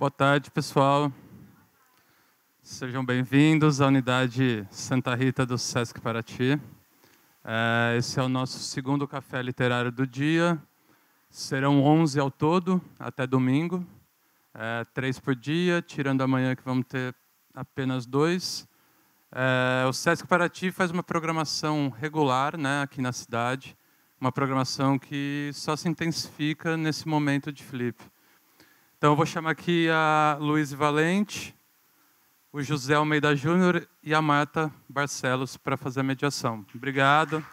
Boa tarde, pessoal. Sejam bem-vindos à unidade Santa Rita do Sesc Paraty. Esse é o nosso segundo café literário do dia. Serão 11 ao todo, até domingo. 3 por dia, tirando amanhã que vamos ter apenas 2. O Sesc Paraty faz uma programação regular, né, aqui na cidade. Uma programação que só se intensifica nesse momento de flip. Então, eu vou chamar aqui a Luiz Valente, o José Almeida Júnior e a Marta Barcelos para fazer a mediação. Obrigado.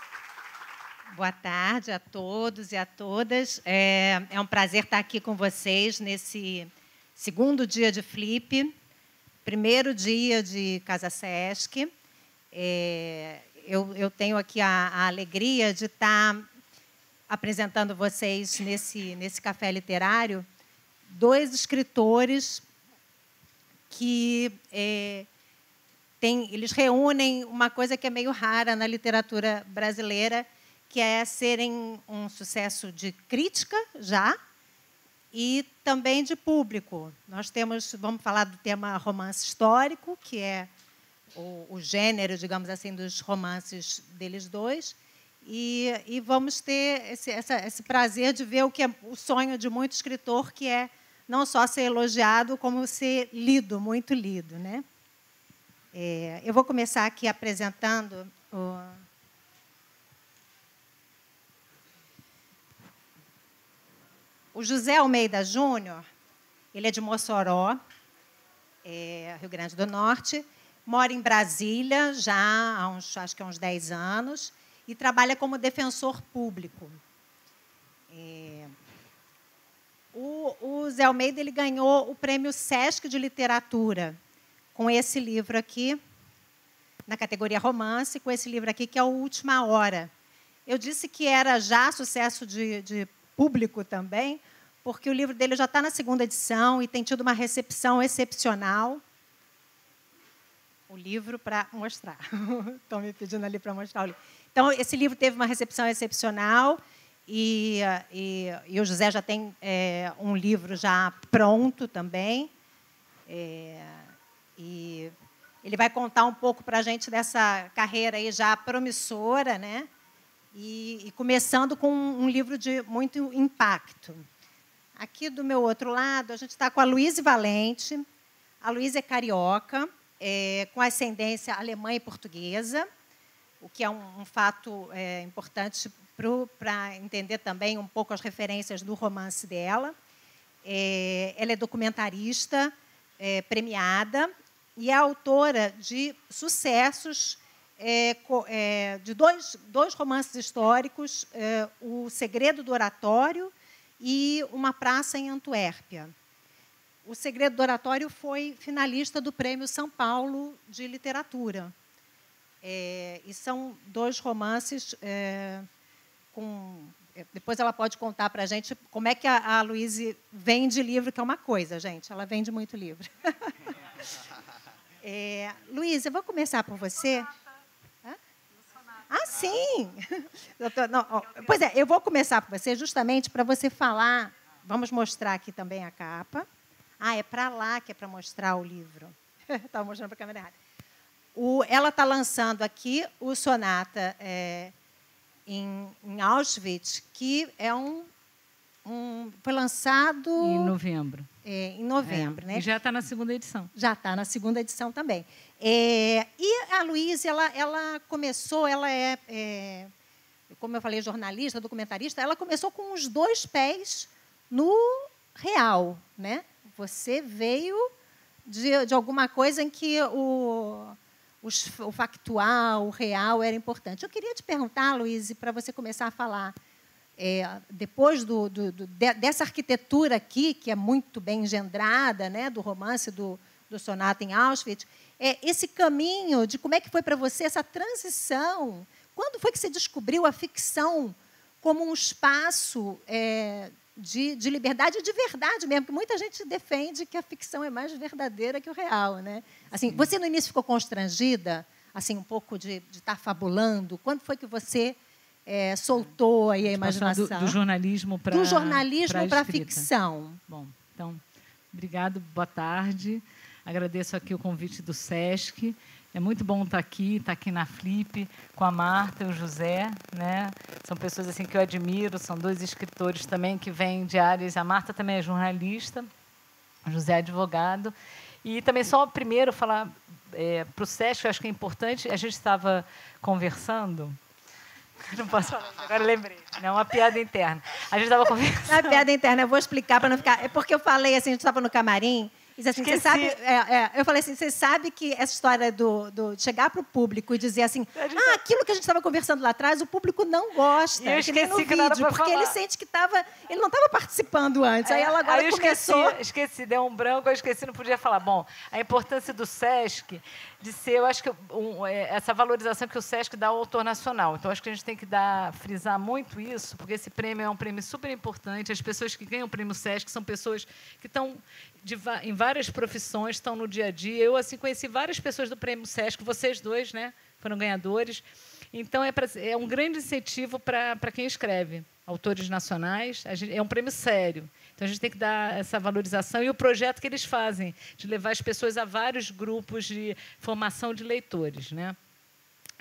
Boa tarde a todos e a todas. É um prazer estar aqui com vocês nesse segundo dia de Flip, primeiro dia de Casa Sesc. Eu tenho aqui a alegria de estar apresentando vocês nesse café literário 2 escritores que eles reúnem uma coisa que é meio rara na literatura brasileira, que é serem um sucesso de crítica já e também de público. Nós vamos falar do tema romance histórico, que é o gênero, digamos assim, dos romances deles dois, e vamos ter esse prazer de ver o que é o sonho de muito escritor, que é não só ser elogiado, como ser lido, muito lido, né? Eu vou começar aqui apresentando o José Almeida Júnior. Ele é de Mossoró, Rio Grande do Norte, mora em Brasília já há acho que há uns 10 anos e trabalha como defensor público. O Zé Almeida ele ganhou o Prêmio Sesc de Literatura com esse livro aqui, na categoria romance, com esse livro aqui, que é o Última Hora. Eu disse que era já sucesso de público também, porque o livro dele já está na 2ª edição e tem tido uma recepção excepcional. O livro para mostrar. Estão me pedindo ali para mostrar o livro. Então, esse livro teve uma recepção excepcional. E o José já tem um livro já pronto também. E ele vai contar um pouco para a gente dessa carreira aí já promissora, né? E começando com um livro de muito impacto. Aqui do meu outro lado, a gente está com a Luiz Valente. A Luiz é carioca, com ascendência alemã e portuguesa, o que é um fato importante para entender também um pouco as referências do romance dela. Ela é documentarista, premiada, e é autora de sucessos de dois romances históricos, O Segredo do Oratório e Uma Praça em Antuérpia. O Segredo do Oratório foi finalista do Prêmio São Paulo de Literatura. E são 2 romances depois ela pode contar para a gente como é que a Luíse vende livro, que é uma coisa, gente. Ela vende muito livro. Luíse, eu vou começar por você. Ah, sim! Pois é, eu vou começar por você justamente para você falar. Vamos mostrar aqui também a capa. É para lá que é para mostrar o livro. Estava mostrando para a câmera errada. Ela está lançando aqui o Sonata em Auschwitz, que é foi lançado em novembro. Em novembro, né? E já está na 2ª edição. Já está na 2ª edição também. E a Luíse, ela começou, como eu falei, jornalista, documentarista, ela começou com os 2 pés no real, né? Você veio de alguma coisa em que o factual, o real era importante. Eu queria te perguntar, Luíse, para você começar a falar, depois dessa arquitetura aqui, que é muito bem engendrada, né, do romance do Sonata em Auschwitz, esse caminho de como é que foi para você essa transição. Quando foi que você descobriu a ficção como um espaço de liberdade e de verdade mesmo? Porque muita gente defende que a ficção é mais verdadeira que o real, né? Assim, você no início ficou constrangida, assim, um pouco de estar fabulando? Quando foi que você soltou aí a imaginação? Do jornalismo para a ficção. Bom, então, Obrigado, boa tarde. Agradeço aqui o convite do SESC. É muito bom estar aqui na Flip, com a Marta e o José, né? São pessoas assim que eu admiro, são dois escritores também que vêm de áreas... A Marta também é jornalista, o José é advogado. E também só primeiro falar para o SESC, eu acho que é importante, a gente estava conversando... Não posso falar, agora eu lembrei. Não é uma piada interna. A gente estava conversando... Não é piada interna, eu vou explicar para não ficar... É porque eu falei assim, a gente estava no camarim... Diz assim, você sabe, eu falei assim, você sabe que essa história de chegar para o público e dizer assim, aquilo que a gente estava conversando lá atrás, o público não gosta, eu que nem no vídeo, porque falar. ele sente que ele não estava participando antes, aí ela agora começou... Esqueci, deu um branco, eu esqueci, não podia falar. Bom, a importância do SESC de ser, eu acho que essa valorização que o SESC dá ao autor nacional. Então, acho que a gente tem que frisar muito isso, porque esse prêmio é um prêmio super importante. As pessoas que ganham o prêmio SESC são pessoas que estão em várias profissões, estão no dia a dia. Eu, assim, conheci várias pessoas do prêmio SESC, vocês dois, né, foram ganhadores. Então, é um grande incentivo para quem escreve. Autores nacionais, é um prêmio sério. Então, a gente tem que dar essa valorização. E o projeto que eles fazem, de levar as pessoas a vários grupos de formação de leitores, né?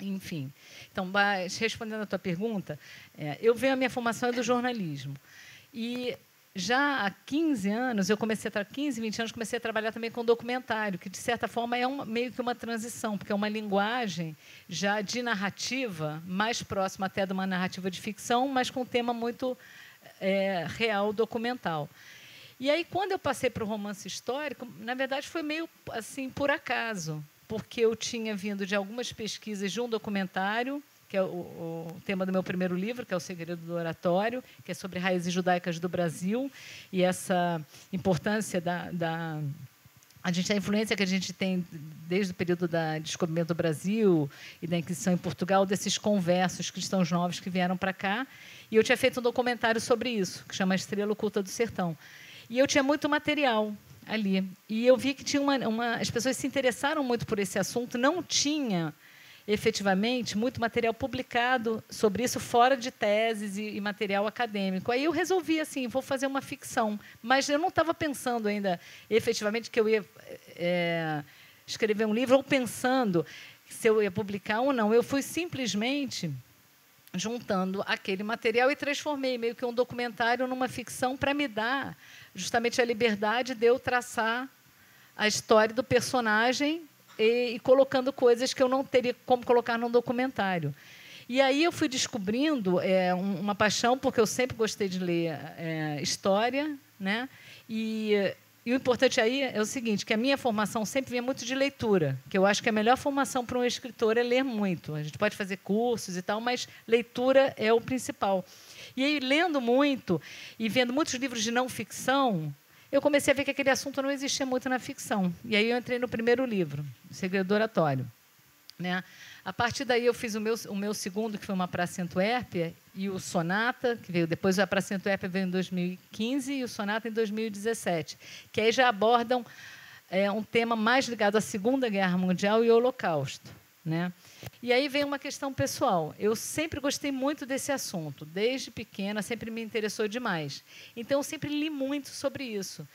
Enfim. Então, respondendo à tua pergunta, a minha formação é do jornalismo. E já há 15 anos, 15, 20 anos, comecei a trabalhar também com documentário, que, de certa forma, é meio que uma transição, porque é uma linguagem já de narrativa, mais próxima até de uma narrativa de ficção, mas com um tema muito real, documental. E aí, quando eu passei para o romance histórico, na verdade, foi meio assim, por acaso, porque eu tinha vindo de algumas pesquisas de um documentário, que é o tema do meu primeiro livro, que é O Segredo do Oratório, que é sobre raízes judaicas do Brasil e essa importância a influência que a gente tem desde o período do descobrimento do Brasil e da Inquisição em Portugal, desses conversos cristãos novos que vieram para cá. E eu tinha feito um documentário sobre isso, que chama Estrela Oculta do Sertão. E eu tinha muito material ali. E eu vi que tinha as pessoas se interessaram muito por esse assunto, não tinha efetivamente muito material publicado sobre isso fora de teses e material acadêmico. Aí eu resolvi assim, vou fazer uma ficção, mas eu não estava pensando ainda efetivamente que eu ia escrever um livro ou pensando se eu ia publicar ou não. Eu fui simplesmente juntando aquele material e transformei meio que um documentário numa ficção para me dar justamente a liberdade de eu traçar a história do personagem e colocando coisas que eu não teria como colocar num documentário. E aí eu fui descobrindo uma paixão, porque eu sempre gostei de ler história, né? E o importante aí é o seguinte, que a minha formação sempre vinha muito de leitura, que eu acho que a melhor formação para um escritor é ler muito. A gente pode fazer cursos e tal, mas leitura é o principal. E aí, lendo muito e vendo muitos livros de não ficção, eu comecei a ver que aquele assunto não existia muito na ficção. E aí eu entrei no primeiro livro, O Segredo do Oratório, né? A partir daí eu fiz o meu segundo, que foi Uma Praça em Antuérpia, e o Sonata, que veio depois. A Praça em Antuérpia veio em 2015 e o Sonata em 2017, que aí já abordam um tema mais ligado à Segunda Guerra Mundial e ao Holocausto, né? E aí vem uma questão pessoal. Eu sempre gostei muito desse assunto. Desde pequena, sempre me interessou demais. Então, eu sempre li muito sobre isso.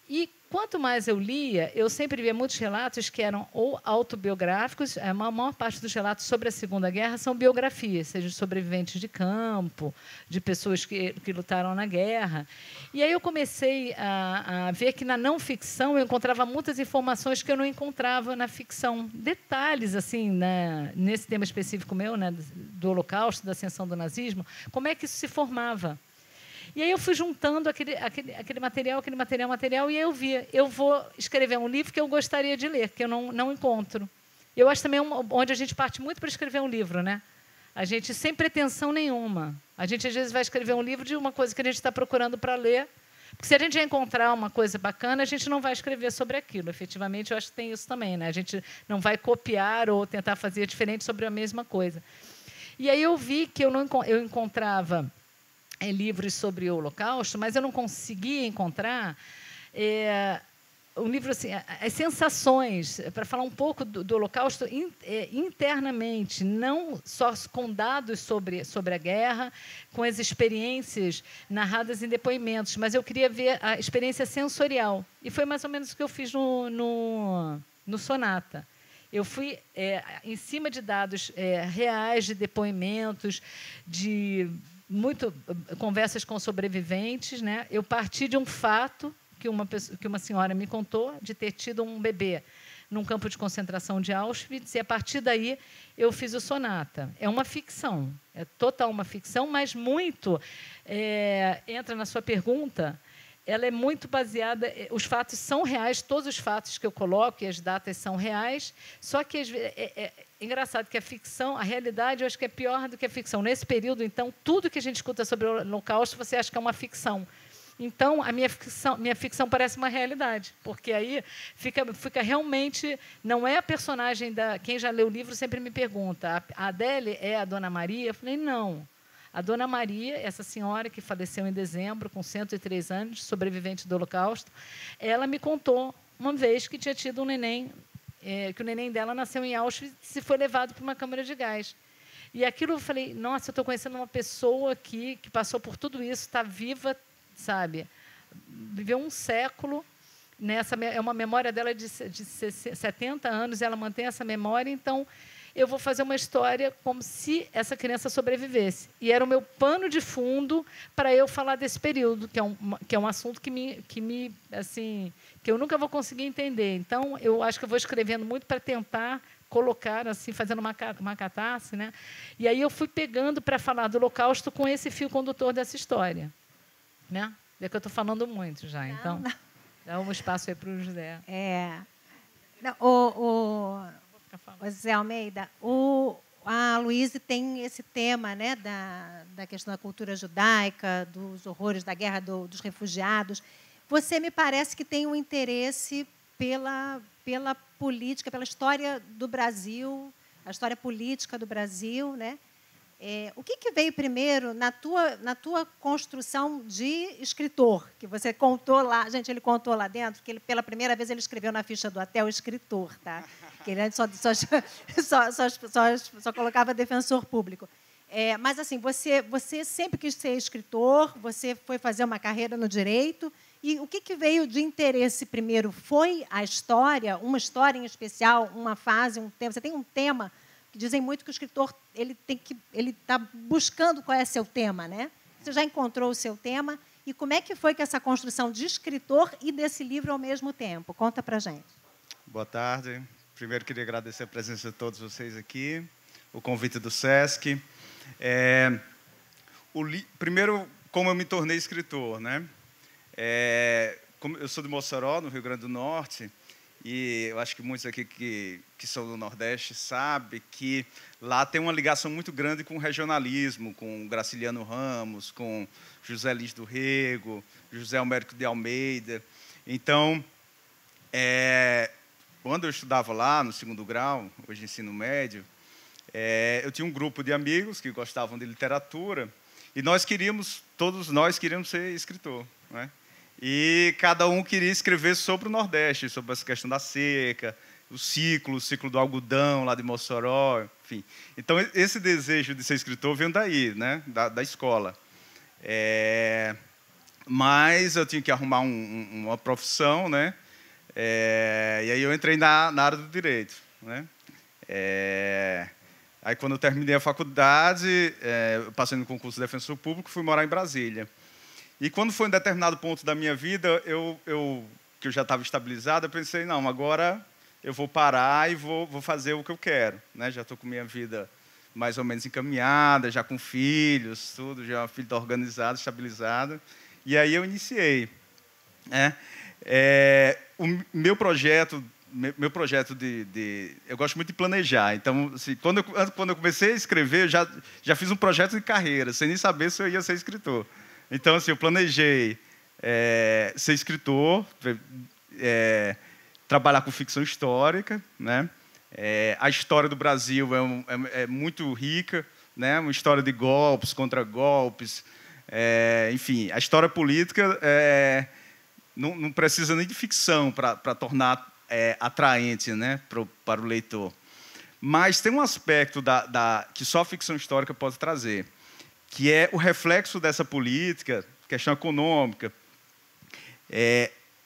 E, quanto mais eu lia, eu sempre via muitos relatos que eram ou autobiográficos, a maior parte dos relatos sobre a Segunda Guerra são biografias, seja de sobreviventes de campo, de pessoas que lutaram na guerra. E aí eu comecei a ver que, na não-ficção, eu encontrava muitas informações que eu não encontrava na ficção. Detalhes, assim, nesse tema específico meu, né, do Holocausto, da ascensão do nazismo, como é que isso se formava. E aí eu fui juntando aquele material, e aí eu via, eu vou escrever um livro que eu gostaria de ler, que eu não encontro. Eu acho também onde a gente parte muito para escrever um livro, né? A gente, sem pretensão nenhuma. A gente, às vezes, vai escrever um livro de uma coisa que a gente está procurando para ler, porque se a gente já encontrar uma coisa bacana, a gente não vai escrever sobre aquilo. Efetivamente, eu acho que tem isso também, né? A gente não vai copiar ou tentar fazer diferente sobre a mesma coisa. E aí eu vi que eu encontrava livros sobre o Holocausto, mas eu não conseguia encontrar um livro assim, as sensações, para falar um pouco do Holocausto internamente, não só com dados sobre a guerra, com as experiências narradas em depoimentos, mas eu queria ver a experiência sensorial. E foi mais ou menos o que eu fiz no Sonata. Eu fui em cima de dados reais, de depoimentos, de conversas com sobreviventes, né? Eu parti de um fato que uma senhora me contou, de ter tido um bebê num campo de concentração de Auschwitz, e, a partir daí, eu fiz o Sonata. É uma ficção, é total uma ficção, mas muito... entra na sua pergunta, ela é muito baseada... Os fatos são reais, todos os fatos que eu coloco e as datas são reais, só que é engraçado que a ficção, a realidade, eu acho que é pior do que a ficção. Nesse período, então, tudo que a gente escuta sobre o Holocausto, você acha que é uma ficção. Então, a minha ficção parece uma realidade, porque aí fica realmente... Não é a personagem da... Quem já leu o livro sempre me pergunta, a Adélie é a Dona Maria? Eu falei, não. A Dona Maria, essa senhora que faleceu em dezembro, com 103 anos, sobrevivente do Holocausto, ela me contou uma vez que tinha tido um neném, que o neném dela nasceu em Auschwitz e foi levado para uma câmara de gás. E aquilo eu falei, nossa, eu estou conhecendo uma pessoa aqui que passou por tudo isso, está viva, sabe? Viveu um século, né? É uma memória dela de 70 anos, ela mantém essa memória, então eu vou fazer uma história como se essa criança sobrevivesse. E era o meu pano de fundo para eu falar desse período, que é um assunto que eu nunca vou conseguir entender. Então, eu acho que eu vou escrevendo muito para tentar colocar, assim, fazendo uma catarse, né? E aí eu fui pegando para falar do Holocausto com esse fio condutor dessa história. Né? É que eu estou falando muito já, então dá um espaço aí para o José. O Zé Almeida, a Luíse tem esse tema, né, da questão da cultura judaica, dos horrores da guerra dos refugiados. Você me parece que tem um interesse pela política, pela história do Brasil, a história política do Brasil, né? O que veio primeiro na tua construção de escritor, que você contou lá, gente, ele contou lá dentro, que pela primeira vez ele escreveu na ficha do hotel escritor, tá? Que ele antes só colocava defensor público. Mas assim, você sempre quis ser escritor, você foi fazer uma carreira no direito, e o que veio de interesse primeiro? Foi a história, uma história em especial, uma fase, um tema? Você tem um tema? Dizem muito que o escritor ele está buscando qual é seu tema, né? Você já encontrou o seu tema, e como é que foi que essa construção de escritor e desse livro ao mesmo tempo? Conta para a gente. Boa tarde. Primeiro queria agradecer a presença de todos vocês aqui, o convite do SESC. Primeiro, como eu me tornei escritor, né? Eu sou de Mossoró, no Rio Grande do Norte. E eu acho que muitos aqui que são do Nordeste sabem que lá tem uma ligação muito grande com o regionalismo, com Graciliano Ramos, com José Lins do Rego, José Américo de Almeida. Então, quando eu estudava lá, no 2º grau, hoje ensino médio, eu tinha um grupo de amigos que gostavam de literatura, e todos nós queríamos ser escritor, né? E cada um queria escrever sobre o Nordeste, sobre essa questão da seca, o ciclo do algodão lá de Mossoró, enfim. Então, esse desejo de ser escritor veio daí, né? da escola. Mas eu tinha que arrumar uma profissão, né? E aí eu entrei na área do direito, né? Aí, quando eu terminei a faculdade, eu passei no concurso de defensor público, fui morar em Brasília. E quando foi um determinado ponto da minha vida, que eu já estava estabilizado, eu pensei, não, agora eu vou parar e vou fazer o que eu quero, né? Já estou com minha vida mais ou menos encaminhada, já com filhos, tudo, já uma vida organizada, estabilizada. E aí eu iniciei. O meu projeto eu gosto muito de planejar. Então, assim, quando eu comecei a escrever, eu já fiz um projeto de carreira, sem nem saber se eu ia ser escritor. Então, assim, eu planejei ser escritor, trabalhar com ficção histórica, né? A história do Brasil é muito rica, né? Uma história de golpes, contra-golpes, enfim, a história política não precisa nem de ficção para tornar atraente, né, para o leitor. Mas tem um aspecto que só a ficção histórica pode trazer, que é o reflexo dessa política, questão econômica,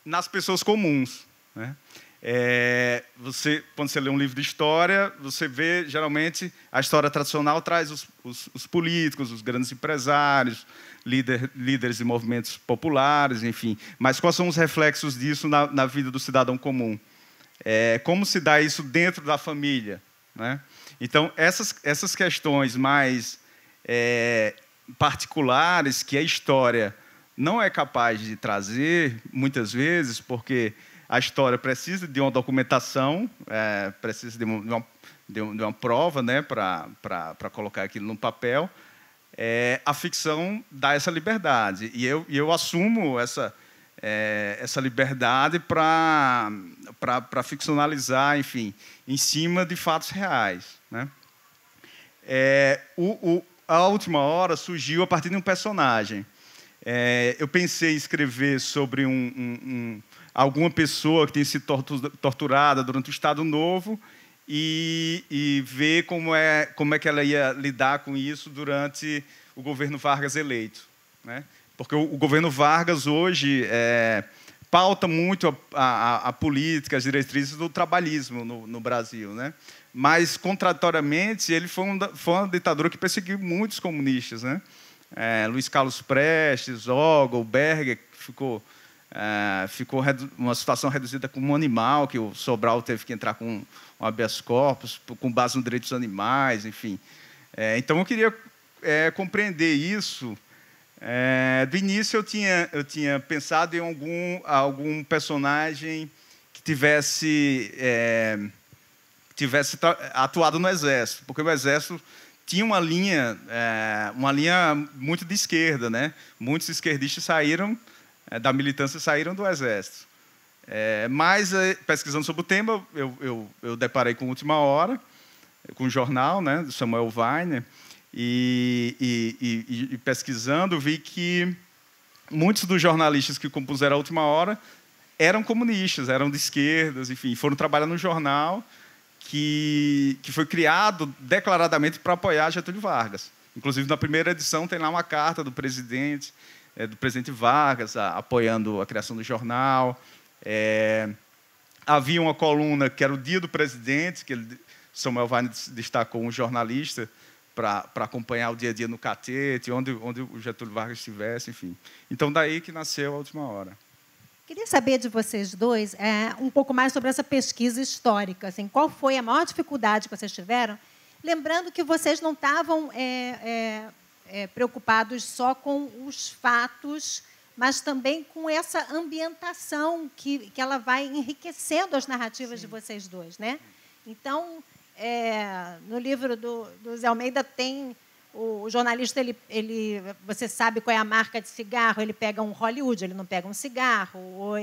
nas pessoas comuns, né? Quando você lê um livro de história, você vê, geralmente, a história tradicional traz os políticos, os grandes empresários, líderes de movimentos populares, enfim. Mas quais são os reflexos disso na vida do cidadão comum? Como se dá isso dentro da família, né? Então, essas questões mais particulares que a história não é capaz de trazer, muitas vezes, porque a história precisa de uma documentação, precisa de uma prova, né, para colocar aquilo no papel. A ficção dá essa liberdade. E eu assumo essa liberdade para ficcionalizar, enfim, em cima de fatos reais, né? A Última Hora surgiu a partir de um personagem. Eu pensei em escrever sobre alguma pessoa que tem sido torturada durante o Estado Novo e ver como é que ela ia lidar com isso durante o governo Vargas eleito, né? Porque o governo Vargas hoje pauta muito a política, as diretrizes do trabalhismo no Brasil, né? Mas, contraditoriamente, ele foi uma ditadura que perseguiu muitos comunistas, né? Luiz Carlos Prestes, Ogel, Berger, que ficou uma situação reduzida como um animal, que o Sobral teve que entrar com um habeas corpus, com base nos direitos dos animais, enfim. Então, eu queria compreender isso. Do início, eu tinha pensado em algum personagem que tivesse atuado no Exército, porque o Exército tinha uma linha muito de esquerda, né? Muitos esquerdistas da militância saíram do Exército. Mas, pesquisando sobre o tema, eu deparei com a Última Hora, com o jornal, né, do Samuel Weiner, e pesquisando, vi que muitos dos jornalistas que compuseram a Última Hora eram comunistas, eram de esquerdas, enfim, foram trabalhar no jornal que foi criado declaradamente para apoiar Getúlio Vargas. Inclusive, na primeira edição, tem lá uma carta do presidente Vargas, apoiando a criação do jornal. Havia uma coluna que era o Dia do Presidente, que Samuel Weiner destacou um jornalista para acompanhar o dia a dia no catete, onde o Getúlio Vargas estivesse, enfim. Então, daí que nasceu a Última Hora. Queria saber de vocês dois um pouco mais sobre essa pesquisa histórica. Assim, qual foi a maior dificuldade que vocês tiveram? Lembrando que vocês não estavam preocupados só com os fatos, mas também com essa ambientação que ela vai enriquecendo as narrativas de vocês dois, né? Então, no livro do Zé Almeida tem o jornalista, você sabe qual é a marca de cigarro, ele pega um Hollywood, ele não pega um cigarro, ou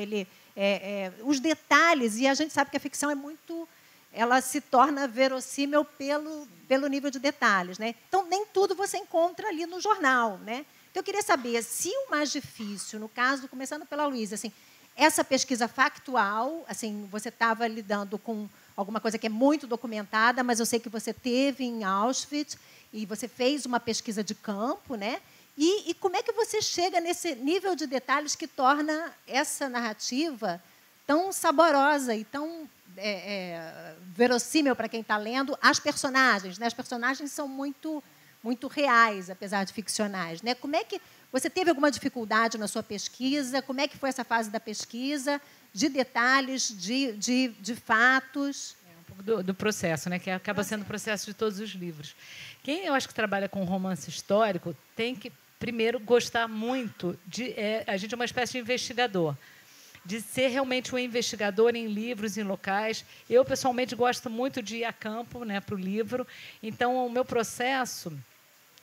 os detalhes, e a gente sabe que a ficção ela se torna verossímil pelo nível de detalhes, né? Então, nem tudo você encontra ali no jornal, né? Então, eu queria saber se o mais difícil, no caso, começando pela Luísa, assim, essa pesquisa factual, assim, você estava lidando com alguma coisa que é muito documentada, mas eu sei que você teve em Auschwitz e você fez uma pesquisa de campo, né? E como é que você chega nesse nível de detalhes que torna essa narrativa tão saborosa e tão verossímil para quem está lendo? As personagens, né? As personagens são muito, muito reais, apesar de ficcionais, né? Como é que você teve alguma dificuldade na sua pesquisa? Como é que foi essa fase da pesquisa? De detalhes, de fatos? Um pouco do processo, né? Que acaba sendo o processo de todos os livros. Quem eu acho que trabalha com romance histórico tem que, primeiro, gostar muito de... a gente é uma espécie de investigador, de ser realmente um investigador em livros, em locais. Eu, pessoalmente, gosto muito de ir a campo, né, para o livro. Então, o meu processo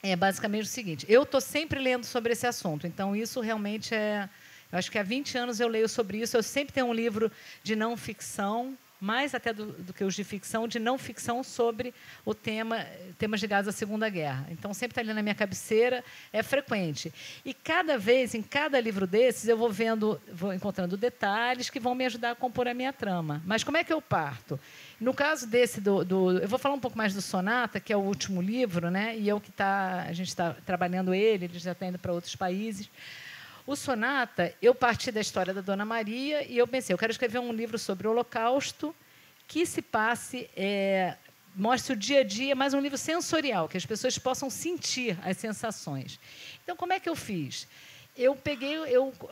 é basicamente o seguinte. Eu estou sempre lendo sobre esse assunto. Então, isso realmente eu acho que há 20 anos eu leio sobre isso. Eu sempre tenho um livro de não ficção, mais até do que os de ficção, de não ficção sobre o temas ligados à Segunda Guerra. Então, sempre está ali na minha cabeceira, é frequente. E cada vez, em cada livro desses, eu vou encontrando detalhes que vão me ajudar a compor a minha trama. Mas como é que eu parto? No caso desse, eu vou falar um pouco mais do Sonata, que é o último livro, né? E a gente está trabalhando ele já está indo para outros países. O Sonata, eu parti da história da Dona Maria e eu pensei, eu quero escrever um livro sobre o Holocausto que se passe, mostre o dia a dia, mas um livro sensorial, que as pessoas possam sentir as sensações. Então, como é que eu fiz? Eu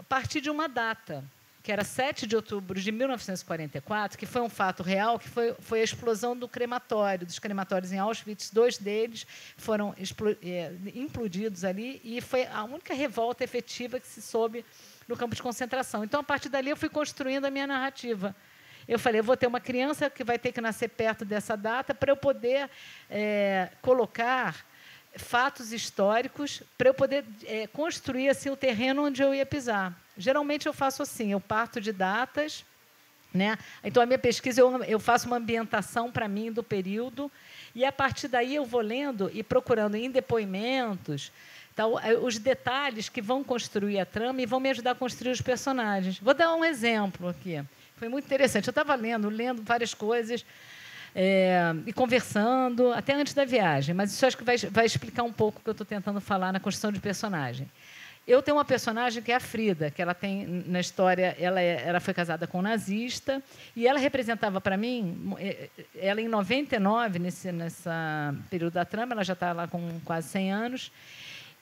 parti de uma data, que era 7 de outubro de 1944, que foi um fato real, que foi a explosão dos crematórios em Auschwitz. 2 deles foram implodidos ali, e foi a única revolta efetiva que se soube no campo de concentração. Então, a partir dali, eu fui construindo a minha narrativa. Eu falei, eu vou ter uma criança que vai ter que nascer perto dessa data para eu poder colocar fatos históricos, para eu poder construir assim, o terreno onde eu ia pisar. Geralmente, eu faço assim, eu parto de datas, né? Então, a minha pesquisa, eu faço uma ambientação para mim do período, e, a partir daí, eu vou lendo e procurando em depoimentos os detalhes que vão construir a trama e vão me ajudar a construir os personagens. Vou dar um exemplo aqui. Foi muito interessante. Eu estava lendo várias coisas, e conversando, até antes da viagem, mas isso acho que vai explicar um pouco o que eu estou tentando falar na construção de personagem. Eu tenho uma personagem que é a Frida, que ela tem, na história, ela foi casada com um nazista, e ela representava para mim, ela em 99, nesse período da trama, ela já está lá com quase 100 anos,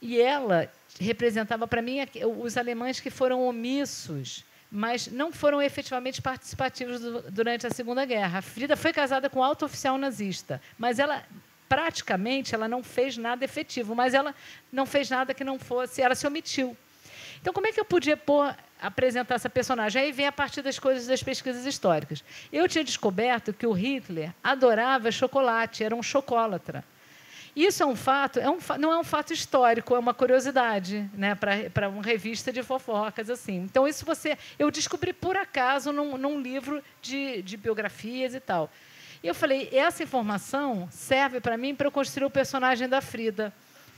e ela representava para mim os alemães que foram omissos, mas não foram efetivamente participativos durante a Segunda Guerra. A Frida foi casada com um alto oficial nazista, mas ela praticamente ela não fez nada efetivo, mas ela não fez nada que não fosse, ela se omitiu. Então, como é que eu podia apresentar essa personagem? Aí vem a partir das coisas das pesquisas históricas. Eu tinha descoberto que o Hitler adorava chocolate, era um chocólatra. Isso é um fato, não é um fato histórico, é uma curiosidade, né, para uma revista de fofocas. Assim. Então, isso eu descobri por acaso num livro de biografias e tal. E eu falei, essa informação serve para mim para eu construir o personagem da Frida.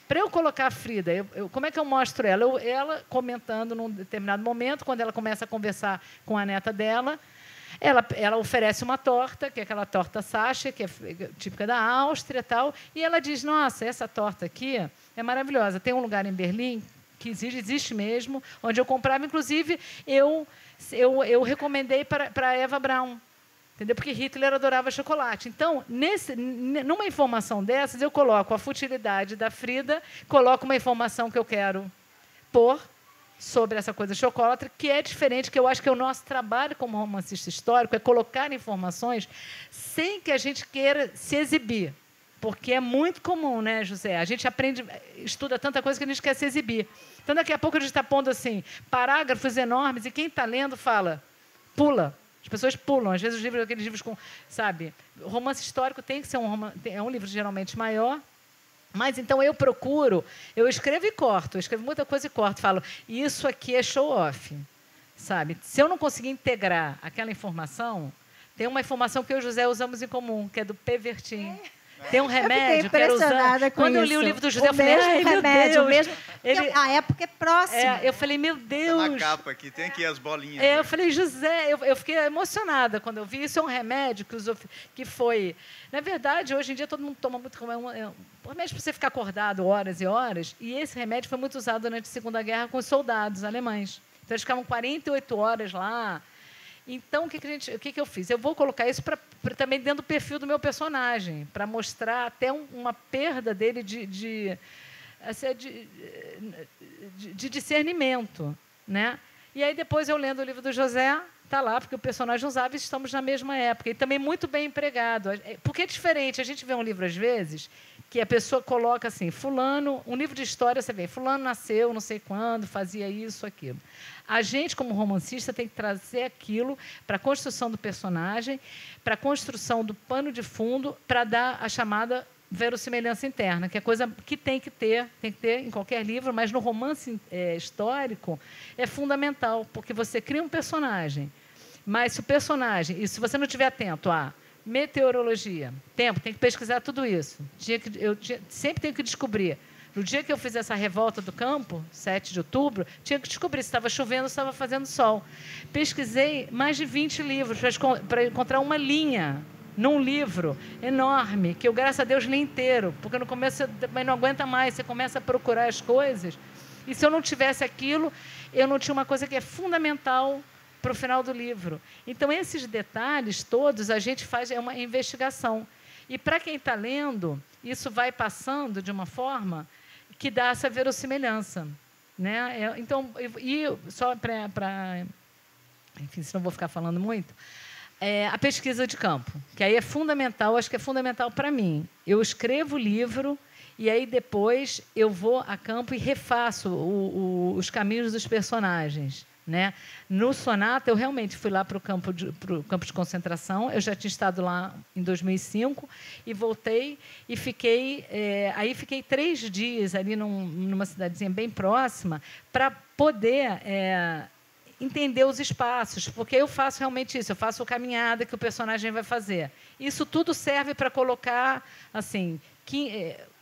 Para eu colocar a Frida, como é que eu mostro ela? Ela comentando num determinado momento, quando ela começa a conversar com a neta dela, ela oferece uma torta, que é aquela torta Sacha, que é típica da Áustria e tal, e ela diz, nossa, essa torta aqui é maravilhosa. Tem um lugar em Berlim, que existe mesmo, onde eu comprava, inclusive, eu recomendei para a Eva Braun, entendeu? Porque Hitler adorava chocolate. Então, numa informação dessas, eu coloco a futilidade da Frida, coloco uma informação que eu quero pôr sobre essa coisa chocolate, que é diferente, que eu acho que o nosso trabalho como romancista histórico é colocar informações sem que a gente queira se exibir. Porque é muito comum, né, José? A gente estuda tanta coisa que a gente quer se exibir. Então, daqui a pouco, a gente está pondo assim, parágrafos enormes, e quem está lendo fala, pula. As pessoas pulam. Às vezes, aqueles livros com... Sabe? O romance histórico tem que ser um livro geralmente maior. Mas, então, eu escrevo e corto. Eu escrevo muita coisa e corto. Falo, isso aqui é show-off. Sabe? Se eu não conseguir integrar aquela informação, tem uma informação que eu e o José usamos em comum, que é do Pevertin. Tem um remédio que era usado. Quando eu li o livro do José, eu falei, ai, meu Deus. A época é próxima. Eu falei, meu Deus. Tá na capa aqui, tem aqui as bolinhas. Eu falei, José, eu fiquei emocionada quando eu vi. Isso é um remédio que foi... Na verdade, hoje em dia, todo mundo toma muito remédio para você ficar acordado horas e horas. E esse remédio foi muito usado durante a Segunda Guerra com os soldados alemães. Então, eles ficavam 48 horas lá. Então, o que eu fiz? Eu vou colocar isso também dentro do perfil do meu personagem, para mostrar até uma perda dele de discernimento. Né? E aí, depois, eu lendo o livro do José, está lá, porque o personagem usava e estamos na mesma época. E também muito bem empregado. Porque é diferente. A gente vê um livro, às vezes, que a pessoa coloca assim, fulano, um livro de história, você vê, fulano nasceu, não sei quando, fazia isso, aquilo. A gente, como romancista, tem que trazer aquilo para a construção do personagem, para a construção do pano de fundo, para dar a chamada verossimilhança interna, que é coisa que tem que ter em qualquer livro, mas no romance histórico é fundamental, porque você cria um personagem Mas se o personagem... E se você não estiver atento a meteorologia, tempo, tem que pesquisar tudo isso. Sempre tenho que descobrir. No dia que eu fiz essa revolta do campo, 7 de outubro, tinha que descobrir se estava chovendo ou se estava fazendo sol. Pesquisei mais de 20 livros para encontrar uma linha num livro enorme, que eu, graças a Deus, li inteiro, porque no começo você também não aguenta mais, você começa a procurar as coisas, e se eu não tivesse aquilo, eu não tinha uma coisa que é fundamental para o final do livro. Então, esses detalhes todos, a gente faz uma investigação. E, para quem está lendo, isso vai passando de uma forma que dá essa verossimilhança, né? Então, só para... Enfim, senão vou ficar falando muito... a pesquisa de campo, que aí é fundamental, acho que é fundamental para mim. Eu escrevo o livro e aí depois eu vou a campo e refaço os caminhos dos personagens, né? No Sonata, eu realmente fui lá para o campo de concentração, eu já tinha estado lá em 2005 e voltei e fiquei 3 dias ali numa cidadezinha bem próxima para poder... entender os espaços, porque eu faço realmente isso, eu faço a caminhada que o personagem vai fazer. Isso tudo serve para colocar, assim,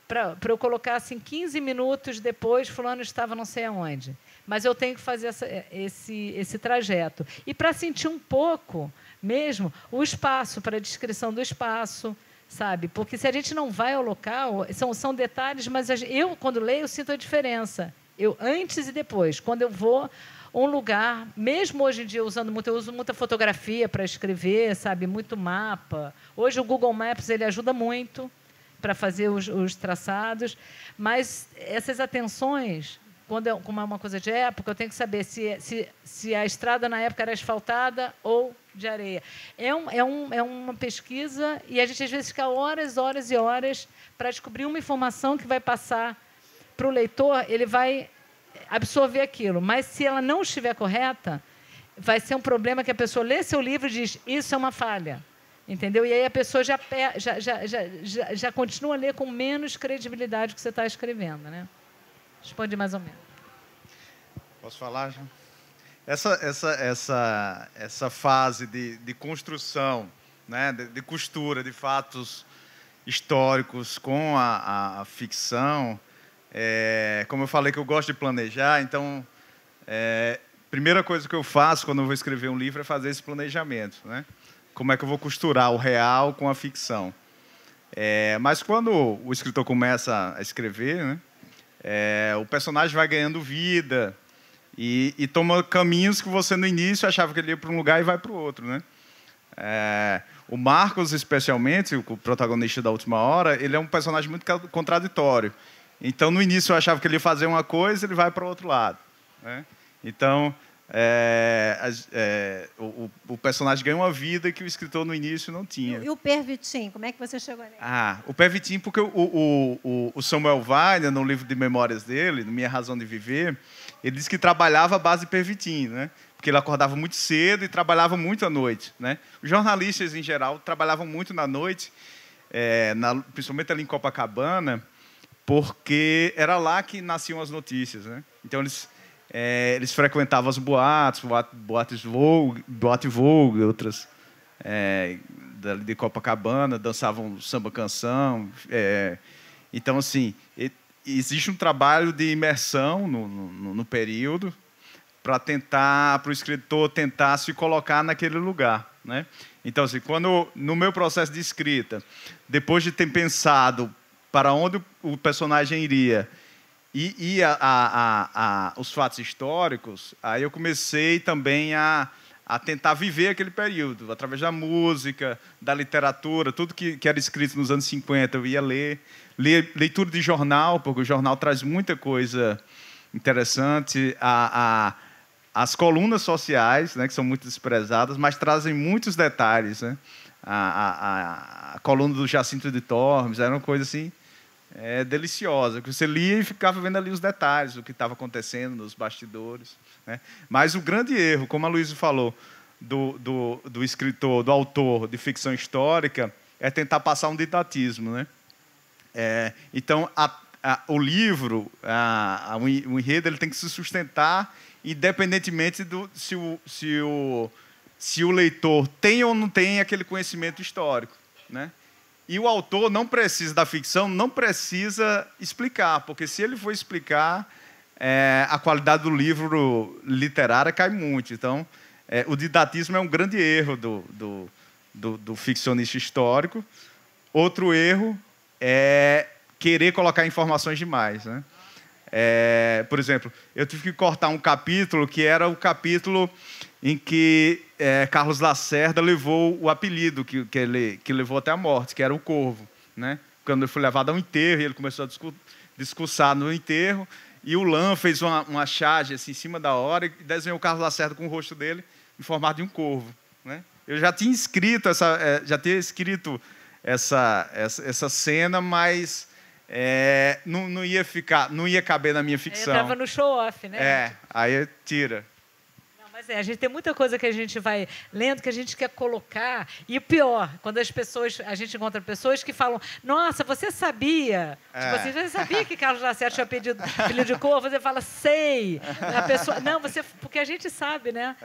para eu colocar assim, 15 minutos depois, fulano estava não sei aonde. Mas eu tenho que fazer esse trajeto. E para sentir um pouco mesmo o espaço, para a descrição do espaço, sabe? Porque se a gente não vai ao local, são detalhes, mas eu, quando leio, eu sinto a diferença. Eu, antes e depois, quando eu vou um lugar, mesmo hoje em dia eu uso muita fotografia para escrever, sabe, muito mapa. Hoje o Google Maps ele ajuda muito para fazer os traçados, mas essas atenções, como é uma coisa de época, eu tenho que saber se a estrada na época era asfaltada ou de areia. É uma pesquisa e a gente às vezes fica horas e horas para descobrir uma informação que vai passar para o leitor, ele vai absorver aquilo, mas se ela não estiver correta, vai ser um problema que a pessoa lê seu livro e diz, isso é uma falha, entendeu? E aí a pessoa já continua a ler com menos credibilidade que você está escrevendo, né? Responde mais ou menos. Posso falar já? Essa fase de construção, né, de costura de fatos históricos com a ficção. Como eu falei que eu gosto de planejar, então, primeira coisa que eu faço quando eu vou escrever um livro é fazer esse planejamento, né? Como é que eu vou costurar o real com a ficção. Mas quando o escritor começa a escrever, né, o personagem vai ganhando vida e toma caminhos que você, no início, achava que ele ia para um lugar e vai para o outro, né? O Marcos, especialmente, o protagonista da Última Hora, ele é um personagem muito contraditório. Então, no início, eu achava que ele ia fazer uma coisa, ele vai para o outro lado, né? Então, o personagem ganha uma vida que o escritor, no início, não tinha. E o Pervitin, como é que você chegou nele? O Pervitin, porque o Samuel Weiner, no livro de memórias dele, no Minha Razão de Viver, ele disse que trabalhava à base de Pervitin, né? Porque ele acordava muito cedo e trabalhava muito à noite, né? Os jornalistas, em geral, trabalhavam muito na noite, principalmente ali em Copacabana, porque era lá que nasciam as notícias, né? Então, eles frequentavam as boate Vogue, outras de Copacabana, dançavam samba-canção. Então, assim, existe um trabalho de imersão no período para o escritor tentar se colocar naquele lugar, né? Então, assim, no meu processo de escrita, depois de ter pensado para onde o personagem iria e os fatos históricos, aí eu comecei também a tentar viver aquele período, através da música, da literatura, tudo que era escrito nos anos 50 eu ia ler leitura de jornal, porque o jornal traz muita coisa interessante, as colunas sociais, né, que são muito desprezadas, mas trazem muitos detalhes, né? A coluna do Jacinto de Tormes era uma coisa assim, deliciosa, que você lia e ficava vendo ali os detalhes, o que estava acontecendo nos bastidores, né? Mas o grande erro, como a Luísa falou, do escritor, do autor de ficção histórica, é tentar passar um didatismo, né? Então, o livro, o enredo, ele tem que se sustentar independentemente se se o leitor tem ou não tem aquele conhecimento histórico, né? E o autor não precisa da ficção, não precisa explicar, porque se ele for explicar, a qualidade do livro literário cai muito. Então, o didatismo é um grande erro do ficcionista histórico. Outro erro é querer colocar informações demais, né? Por exemplo, eu tive que cortar um capítulo que era o capítulo em que Carlos Lacerda levou o apelido que levou até a morte, que era o Corvo, né? Quando ele foi levado a um enterro, e ele começou a discursar no enterro, e o Lan fez uma charge assim, em cima da hora e desenhou o Carlos Lacerda com o rosto dele em formato de um corvo, né? Eu já tinha escrito essa cena, mas não ia caber na minha ficção. Estava no show-off, né? Aí tira. Mas a gente tem muita coisa que a gente vai lendo que a gente quer colocar. E o pior, quando a gente encontra pessoas que falam, nossa, você sabia? Tipo assim, você sabia que Carlos Lacerda tinha pedido filho de corvo? Você fala, sei. A pessoa, não, porque a gente sabe, né?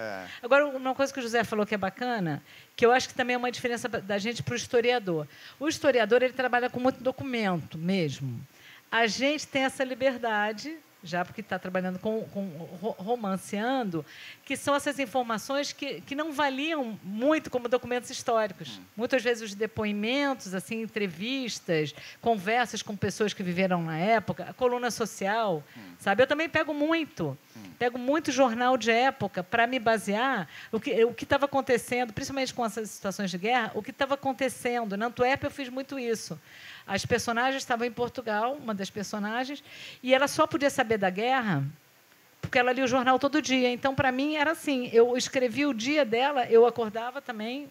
Agora, uma coisa que o José falou que é bacana, que eu acho que também é uma diferença da gente para o historiador. O historiador, ele trabalha com muito documento mesmo. A gente tem essa liberdade, já porque está trabalhando com romanceando, que são essas informações que não valiam muito como documentos históricos. Muitas vezes os depoimentos, assim, entrevistas, conversas com pessoas que viveram na época, a coluna social, sabe? Eu também pego muito jornal de época para me basear o que estava acontecendo, principalmente com essas situações de guerra, o que estava acontecendo. Na Antuérpia eu fiz muito isso. As personagens estavam em Portugal, uma das personagens, e ela só podia saber da guerra porque ela lia o jornal todo dia. Então, para mim, era assim, eu escrevia o dia dela, eu acordava também,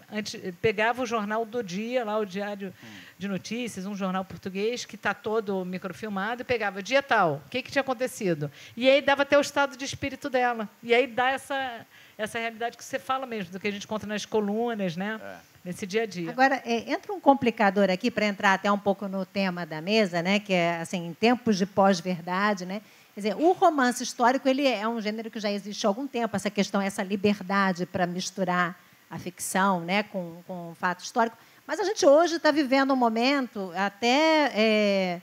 pegava o jornal do dia, lá o Diário de Notícias, um jornal português, que está todo microfilmado, e pegava dia tal, o que tinha acontecido. E aí dava até o estado de espírito dela. E aí dá essa realidade que você fala mesmo, do que a gente conta nas colunas, né? Nesse dia a dia. Agora, entra um complicador aqui, para entrar até um pouco no tema da mesa, né, que é assim, em tempos de pós-verdade, né? Quer dizer, o romance histórico ele é um gênero que já existe há algum tempo, essa questão, essa liberdade para misturar a ficção, né, com o fato histórico. Mas a gente hoje está vivendo um momento, até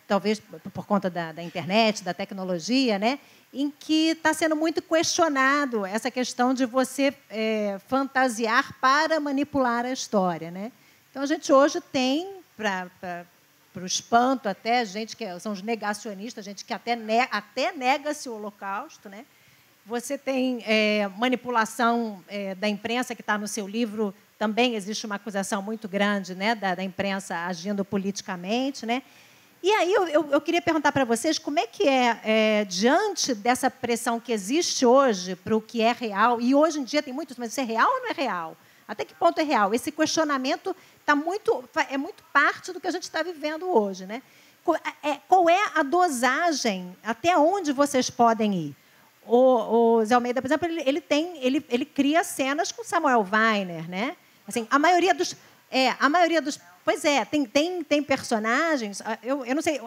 talvez por conta da internet, da tecnologia, né, em que está sendo muito questionado essa questão de você fantasiar para manipular a história, né? Então, a gente hoje tem, para o espanto até, gente que são os negacionistas, gente que até nega-se o Holocausto, né? Você tem manipulação da imprensa, que está no seu livro, também existe uma acusação muito grande, né, da imprensa agindo politicamente, né? E aí eu queria perguntar para vocês como é que diante dessa pressão que existe hoje para o que é real, e hoje em dia tem muitos, mas isso é real ou não é real? Até que ponto é real? Esse questionamento é muito parte do que a gente está vivendo hoje, né? Qual é a dosagem, até onde vocês podem ir? O Zé Almeida, por exemplo, ele cria cenas com Samuel Weiner, né? Assim, a maioria dos pois tem personagens. Eu não sei.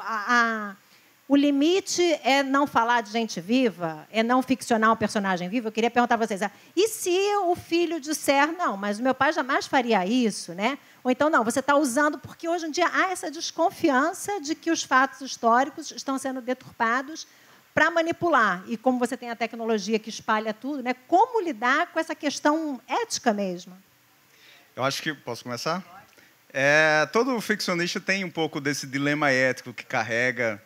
O limite é não falar de gente viva, é não ficcionar um personagem vivo. Eu queria perguntar a vocês: e se o filho disser, não, mas o meu pai jamais faria isso, né? Ou então, não, você está usando, porque hoje em dia há essa desconfiança de que os fatos históricos estão sendo deturpados para manipular. E como você tem a tecnologia que espalha tudo, né? Como lidar com essa questão ética mesmo? Eu acho que... Posso começar? Todo ficcionista tem um pouco desse dilema ético que carrega.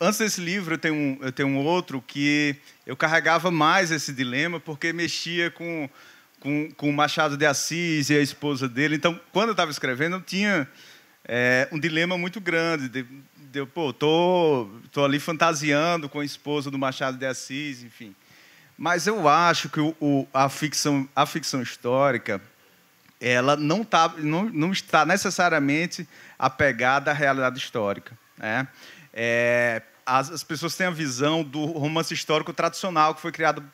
Antes desse livro, eu tenho um outro que eu carregava mais esse dilema, porque mexia com o Machado de Assis e a esposa dele. Então, quando eu estava escrevendo, eu tinha um dilema muito grande. Tô ali fantasiando com a esposa do Machado de Assis, enfim. Mas eu acho que a ficção histórica, ela não está necessariamente apegada à realidade histórica, né? As pessoas têm a visão do romance histórico tradicional, que foi criado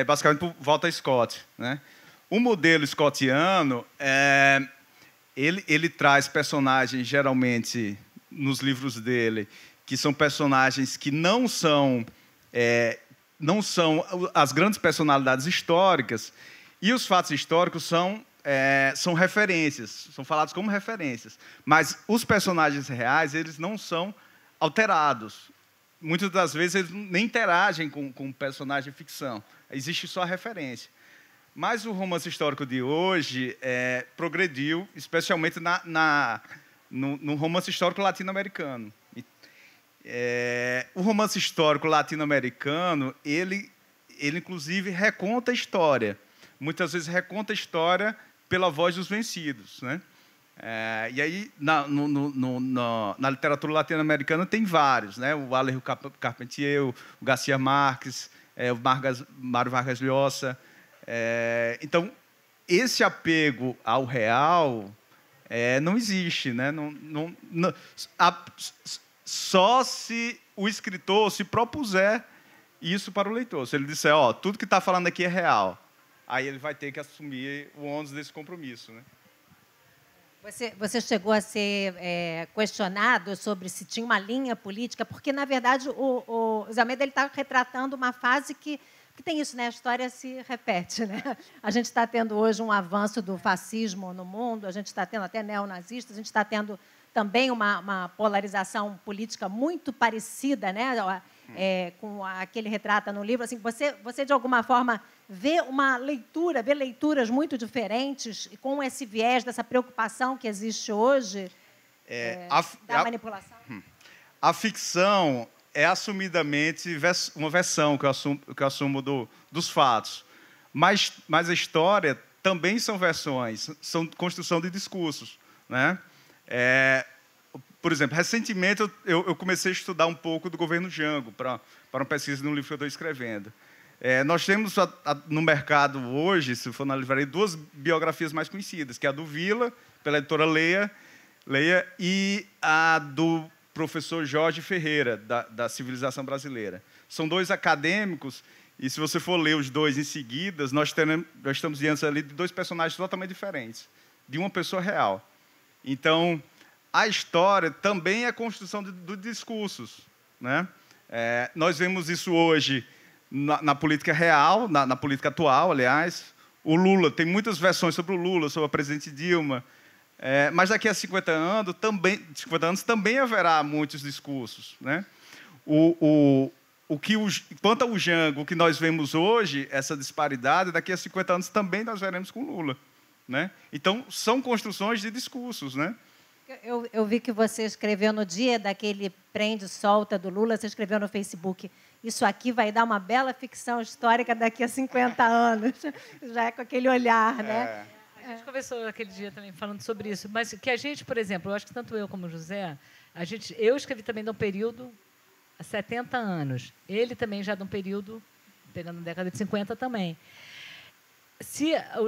basicamente por Walter Scott, né? O modelo scottiano, ele traz personagens, geralmente, nos livros dele, que são personagens que não são as grandes personalidades históricas, E os fatos históricos são referências, são falados como referências. Mas os personagens reais, eles não são alterados. Muitas das vezes, eles nem interagem com o personagem de ficção. Existe só a referência. Mas o romance histórico de hoje progrediu, especialmente no romance histórico latino-americano. O romance histórico latino-americano, ele inclusive reconta a história. Muitas vezes reconta a história pela voz dos vencidos, né? E aí, na literatura latino-americana, tem vários, né? O Alejo Carpentier, o Garcia Marques, o Mário Vargas Llosa. Então, esse apego ao real não existe, né? Só se o escritor se propuser isso para o leitor. Se ele disser, tudo que está falando aqui é real, aí ele vai ter que assumir o ônus desse compromisso, né? Você chegou a ser questionado sobre se tinha uma linha política, porque, na verdade, o Zé Almeida está retratando uma fase que tem isso, né? A história se repete, né? A gente está tendo hoje um avanço do fascismo no mundo, a gente está tendo até neonazistas, a gente está tendo também uma polarização política muito parecida, né? Com a que ele retrata no livro. Assim, você, de alguma forma, vê leituras muito diferentes com esse viés dessa preocupação que existe hoje da manipulação? A ficção é assumidamente uma versão que eu assumo dos fatos. Mas a história também são versões, são construção de discursos, né? Por exemplo, recentemente eu comecei a estudar um pouco do governo Jango para uma pesquisa no livro que eu estou escrevendo. Nós temos no mercado hoje, se for na livraria, 2 biografias mais conhecidas, que é a do Vila, pela editora Leia, e a do professor Jorge Ferreira, da Civilização Brasileira. São 2 acadêmicos, e se você for ler os 2 em seguida, nós estamos diante ali de 2 personagens totalmente diferentes, de uma pessoa real. Então, a história também é a construção de discursos, né? Nós vemos isso hoje na política real, na política atual, aliás. O Lula, tem muitas versões sobre o Lula, sobre a presidente Dilma. Mas daqui a 50 anos também haverá muitos discursos, né? Quanto ao Jango, o que nós vemos hoje, essa disparidade, daqui a 50 anos também nós veremos com o Lula, né? Então, são construções de discursos, né? Eu vi que você escreveu no dia daquele prende e solta do Lula, você escreveu no Facebook, isso aqui vai dar uma bela ficção histórica daqui a 50 anos. Já é com aquele olhar, né? A gente conversou aquele dia também falando sobre isso, mas que a gente, por exemplo, eu acho que tanto eu como o José, eu escrevi também de um período há 70 anos. Ele também já de um período, pegando a década de 50 também.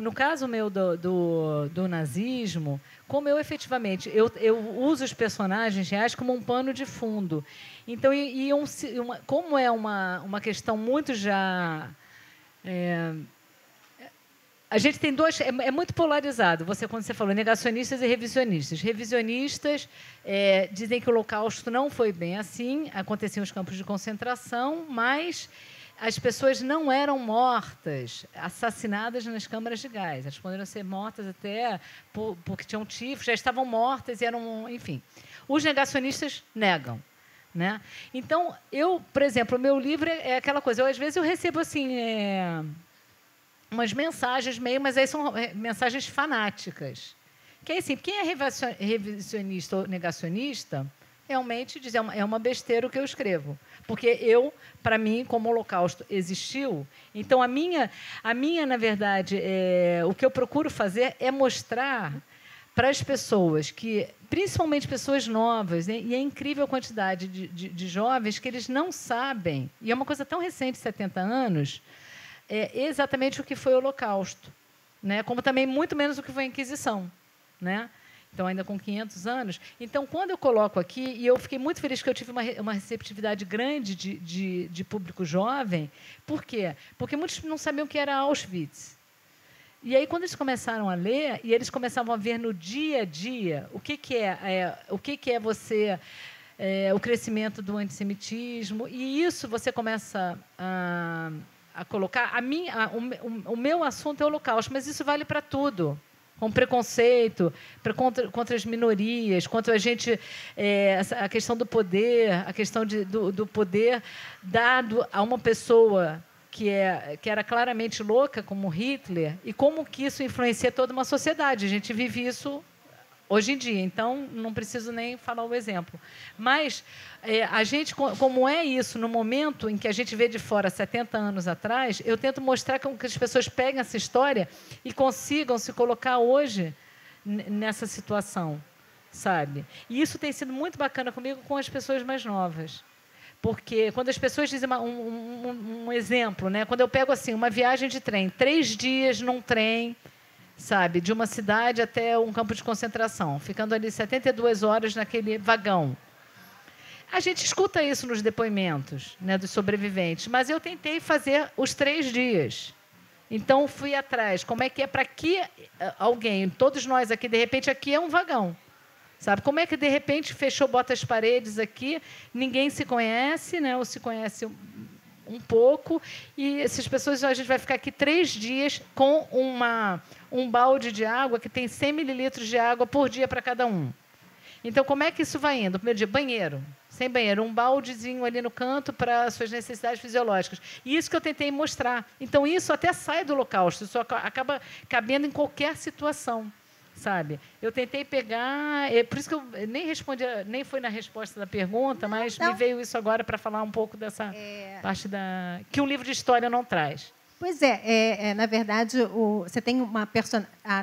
No caso meu do nazismo, como eu efetivamente eu uso os personagens reais como um pano de fundo. Então, como é uma questão muito já... a gente tem 2... É muito polarizado, quando você falou, negacionistas e revisionistas. Revisionistas dizem que o Holocausto não foi bem assim, aconteciam os campos de concentração, mas... as pessoas não eram mortas, assassinadas nas câmaras de gás. Elas poderiam ser mortas até porque tinham tifo, já estavam mortas e eram... Enfim, os negacionistas negam, né? Então, por exemplo, o meu livro é aquela coisa... às vezes eu recebo assim, umas mensagens mas aí são mensagens fanáticas. Que é assim, quem é revisionista ou negacionista... realmente dizer é uma besteira o que eu escrevo. Porque para mim, como o Holocausto existiu, então a minha na verdade, o que eu procuro fazer é mostrar para as pessoas, principalmente pessoas novas, né, e é incrível a quantidade de jovens que eles não sabem, e é uma coisa tão recente, 70 anos, exatamente o que foi o Holocausto, né, como também muito menos o que foi a Inquisição, né? Então, ainda com 500 anos. Então, quando eu coloco aqui, e eu fiquei muito feliz que eu tive uma receptividade grande de público jovem. Por quê? Porque muitos não sabiam o que era Auschwitz. E aí, quando eles começaram a ler, e eles começavam a ver no dia a dia o que é você... o crescimento do antissemitismo, e isso você começa a colocar, o meu assunto é o Holocausto, mas isso vale para tudo. Com preconceito, contra as minorias, contra a gente, a questão do poder, a questão do poder dado a uma pessoa que era claramente louca, como Hitler, e como que isso influencia toda uma sociedade. A gente vive isso hoje em dia, então não preciso nem falar o exemplo. Mas a gente, como é isso no momento em que a gente vê de fora 70 anos atrás, eu tento mostrar como que as pessoas peguem essa história e consigam se colocar hoje nessa situação, sabe? E isso tem sido muito bacana comigo com as pessoas mais novas. Porque quando as pessoas dizem um exemplo, né? Quando eu pego assim, uma viagem de trem, 3 dias num trem, sabe, de uma cidade até um campo de concentração, ficando ali 72 horas naquele vagão. A gente escuta isso nos depoimentos, né, dos sobreviventes, mas eu tentei fazer os 3 dias. Então, fui atrás. Como é que é para que alguém, todos nós aqui, de repente, aqui é um vagão. Sabe? Como é que, de repente, fechou, bota as paredes aqui, ninguém se conhece, né, ou se conhece um pouco, e essas pessoas, a gente vai ficar aqui 3 dias com um balde de água que tem 100 mililitros de água por dia para cada um. Então, como é que isso vai indo? Primeiro dia, banheiro. Sem banheiro, um baldezinho ali no canto para suas necessidades fisiológicas. E isso que eu tentei mostrar. Então, isso até sai do Holocausto, isso acaba cabendo em qualquer situação, sabe? Eu tentei pegar... por isso que eu nem respondi, nem foi na resposta da pergunta, mas me veio isso agora para falar um pouco dessa parte que um livro de história não traz. Pois na verdade, você tem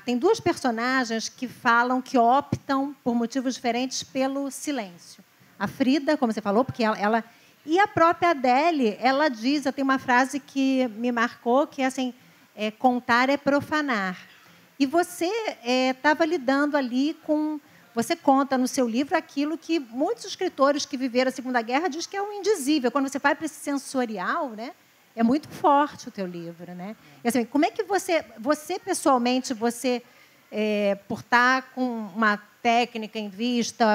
tem 2 personagens que falam, que optam, por motivos diferentes, pelo silêncio. A Frida, como você falou, porque ela... E a própria Adele, ela diz, tem uma frase que me marcou, que é assim, contar é profanar. E você estava lidando ali com... Você conta no seu livro aquilo que muitos escritores que viveram a Segunda Guerra dizem que é um indizível. Quando você vai para esse sensorial, né, é muito forte o teu livro, né? E assim, como é que você pessoalmente, por estar com uma técnica em vista,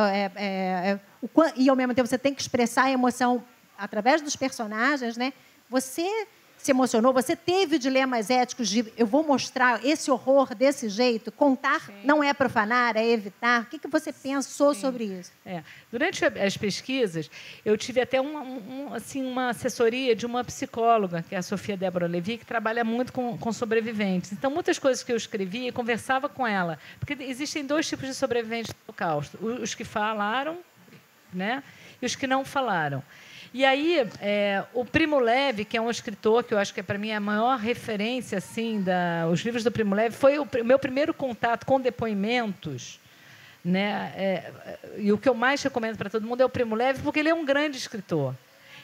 e, ao mesmo tempo, você tem que expressar a emoção através dos personagens, né? Você se emocionou? Você teve dilemas éticos de eu vou mostrar esse horror desse jeito? Contar Sim. não é profanar, é evitar. O que você pensou Sim. sobre isso? Durante as pesquisas, eu tive até uma assessoria de uma psicóloga, que é a Sofia Débora Levi, que trabalha muito com sobreviventes. Então, muitas coisas que eu escrevia, conversava com ela. Porque existem 2 tipos de sobreviventes do Holocausto. Os que falaram, né, e os que não falaram. E aí, o Primo Levi, que é um escritor que eu acho que para mim é a maior referência, assim, os livros do Primo Levi, foi o meu primeiro contato com depoimentos, né? E o que eu mais recomendo para todo mundo é o Primo Levi, porque ele é um grande escritor.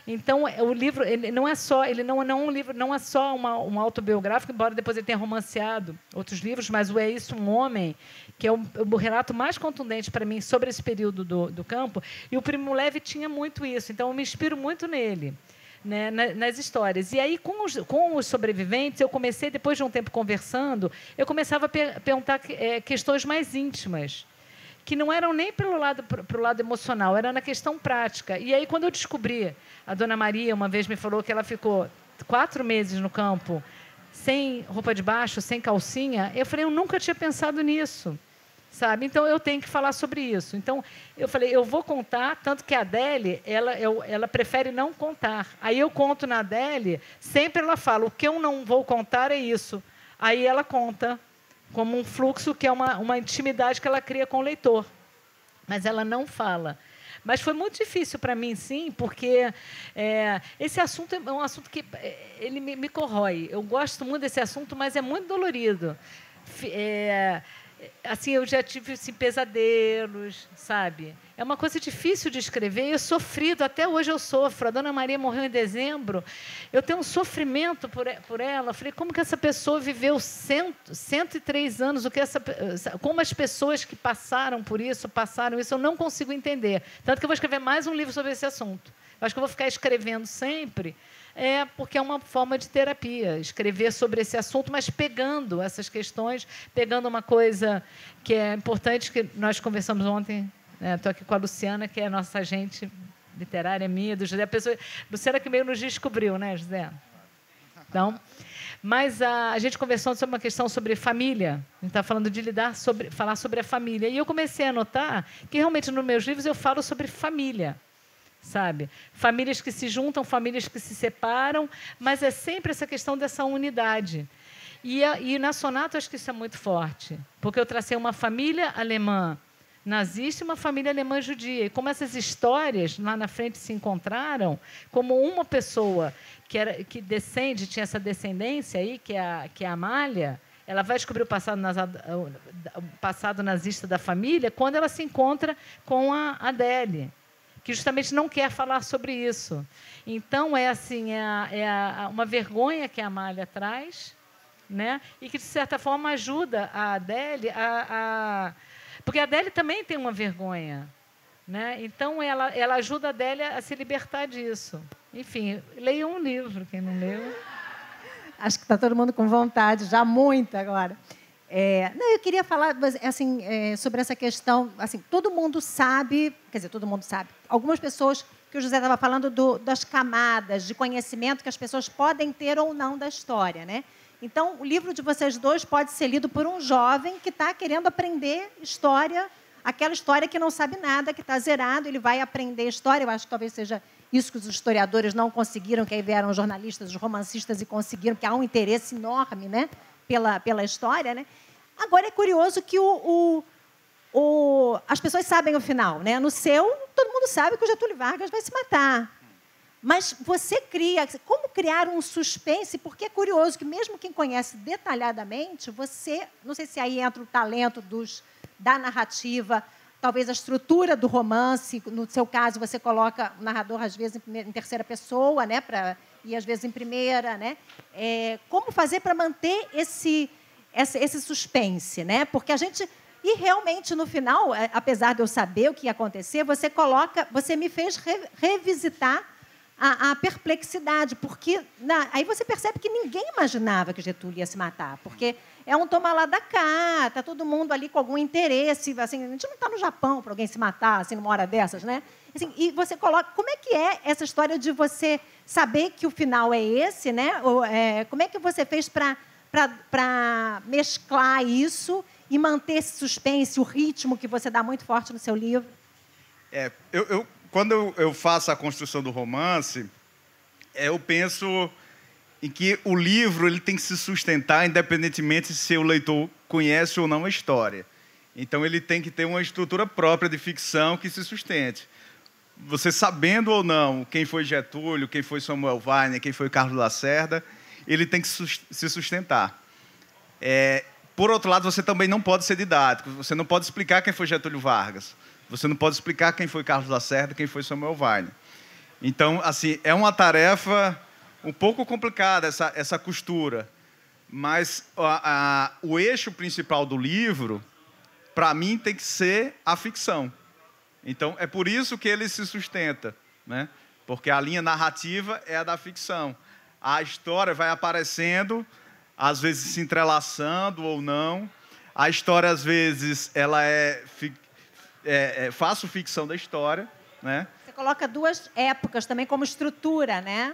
Então, o livro ele não é só um livro, não é só um autobiográfico, embora depois ele tenha romanceado outros livros, mas o É Isso, um Homem, que é o relato mais contundente para mim sobre esse período do campo, e o Primo Levi tinha muito isso, então eu me inspiro muito nele, né, nas histórias. E aí, com os sobreviventes, eu comecei, depois de um tempo conversando, eu começava a perguntar questões mais íntimas, que não eram nem pro lado emocional, era na questão prática. E aí, quando eu descobri, a Dona Maria uma vez me falou que ela ficou 4 meses no campo, sem roupa de baixo, sem calcinha, eu falei, eu nunca tinha pensado nisso, sabe? Então, eu tenho que falar sobre isso. Então, eu falei, eu vou contar, tanto que a Adele, ela prefere não contar. Aí eu conto na Adele, sempre ela fala, o que eu não vou contar é isso. Aí ela conta, como um fluxo que é uma intimidade que ela cria com o leitor. Mas ela não fala. Mas foi muito difícil para mim, sim, porque esse assunto é um assunto que ele me corrói. Eu gosto muito desse assunto, mas é muito dolorido. Assim, eu já tive assim, pesadelos, sabe? É uma coisa difícil de escrever. Eu sofrido, até hoje eu sofro. A Dona Maria morreu em dezembro. Eu tenho um sofrimento por ela. Eu falei, como que essa pessoa viveu 103 anos? Como as pessoas que passaram isso, eu não consigo entender. Tanto que eu vou escrever mais um livro sobre esse assunto. Eu acho que eu vou ficar escrevendo sempre, porque é uma forma de terapia, escrever sobre esse assunto, mas pegando essas questões, pegando uma coisa que é importante, que nós conversamos ontem. Estou aqui com a Luciana, que é a nossa agente literária minha, do José. Luciana que meio nos descobriu, né, José? Então, mas a gente conversou sobre uma questão sobre família. A gente está falando de falar sobre a família. E eu comecei a notar que, realmente, nos meus livros, eu falo sobre família, sabe? Famílias que se juntam, famílias que se separam, mas é sempre essa questão dessa unidade. E na Sonata, eu acho que isso é muito forte, porque eu tracei uma família alemã nazista e uma família alemã judia. E como essas histórias lá na frente se encontraram, como uma pessoa que descende, tinha essa descendência aí, que é a Amália, ela vai descobrir o passado nazista da família quando ela se encontra com a Adele, que justamente não quer falar sobre isso. Então, uma vergonha que a Amália traz, né? E que, de certa forma, ajuda a Adele porque a Adele também tem uma vergonha, né? Então, ela ajuda a Adele a se libertar disso. Enfim, leiam um livro, quem não leu. Acho que está todo mundo com vontade, já muito agora. Eu queria falar assim, sobre essa questão. Assim, todo mundo sabe, quer dizer, todo mundo sabe. Algumas pessoas, que o José estava falando das camadas de conhecimento que as pessoas podem ter ou não da história, né? Então, o livro de vocês dois pode ser lido por um jovem que está querendo aprender história, aquela história que não sabe nada, que está zerado, ele vai aprender história. Eu acho que talvez seja isso que os historiadores não conseguiram, que aí vieram os jornalistas, os romancistas e conseguiram, porque há um interesse enorme, né, pela história, né? Agora, é curioso que as pessoas sabem o final, né? No seu, todo mundo sabe que o Getúlio Vargas vai se matar. Mas você cria... Como criar um suspense? Porque é curioso que, mesmo quem conhece detalhadamente, você... Não sei se aí entra o talento da narrativa, talvez a estrutura do romance. No seu caso, você coloca o narrador, às vezes, em terceira pessoa, né? E, às vezes, em primeira. Né? Como fazer para manter esse suspense? Né? Porque a gente... E, realmente, no final, apesar de eu saber o que ia acontecer, você me fez revisitar a perplexidade, porque aí você percebe que ninguém imaginava que Getúlio ia se matar, porque é um toma lá da cá, está todo mundo ali com algum interesse, assim, a gente não está no Japão para alguém se matar assim, numa hora dessas, né? Assim, e você coloca... Como é que é essa história de você saber que o final é esse, né? Como é que você fez para mesclar isso e manter esse suspense, o ritmo que você dá muito forte no seu livro? Quando eu faço a construção do romance, eu penso em que o livro ele tem que se sustentar independentemente se o leitor conhece ou não a história. Então, ele tem que ter uma estrutura própria de ficção que se sustente. Você sabendo ou não quem foi Getúlio, quem foi Samuel Weiner, quem foi Carlos Lacerda, ele tem que se sustentar. Por outro lado, você também não pode ser didático. Você não pode explicar quem foi Getúlio Vargas. Você não pode explicar quem foi Carlos Lacerda, quem foi Samuel Weiner. Então, assim, é uma tarefa um pouco complicada, essa costura. Mas o eixo principal do livro, para mim, tem que ser a ficção. Então, é por isso que ele se sustenta, né? Porque a linha narrativa é a da ficção. A história vai aparecendo, às vezes se entrelaçando ou não. A história, às vezes, ela faço ficção da história, né? Você coloca duas épocas também como estrutura, né?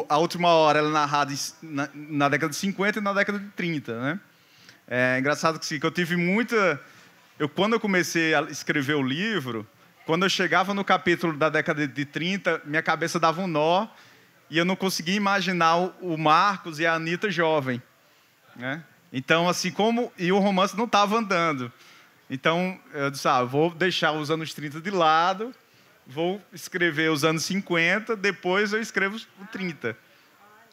A Última Hora ela é narrada na década de 50 e na década de 30, né? É engraçado que eu tive muita... Quando eu comecei a escrever o livro, quando eu chegava no capítulo da década de 30, minha cabeça dava um nó e eu não conseguia imaginar o Marcos e a Anitta jovem, né? Então, assim, e o romance não estava andando. Então, eu disse, vou deixar os anos 30 de lado, vou escrever os anos 50, depois eu escrevo o 30.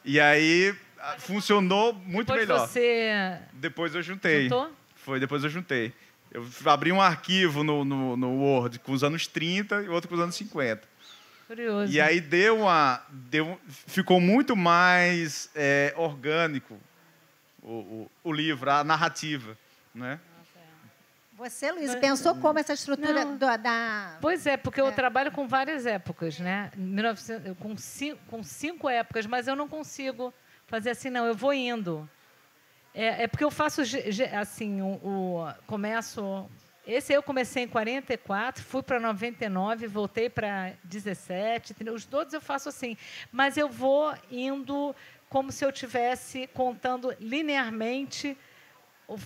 E aí, funcionou muito melhor. Depois eu juntei. Juntou? Depois eu juntei. Eu abri um arquivo no Word com os anos 30 e outro com os anos 50. Curioso. E aí ficou muito mais orgânico o livro, a narrativa, né? Você, Luiz, pensou como essa estrutura Pois é, porque eu trabalho com várias épocas, né? Com 5 épocas, mas eu não consigo fazer assim, não. Eu vou indo. Porque eu faço assim, começo Esse eu comecei em 44, fui para 99, voltei para 17. Os todos eu faço assim. Mas eu vou indo como se eu estivesse contando linearmente,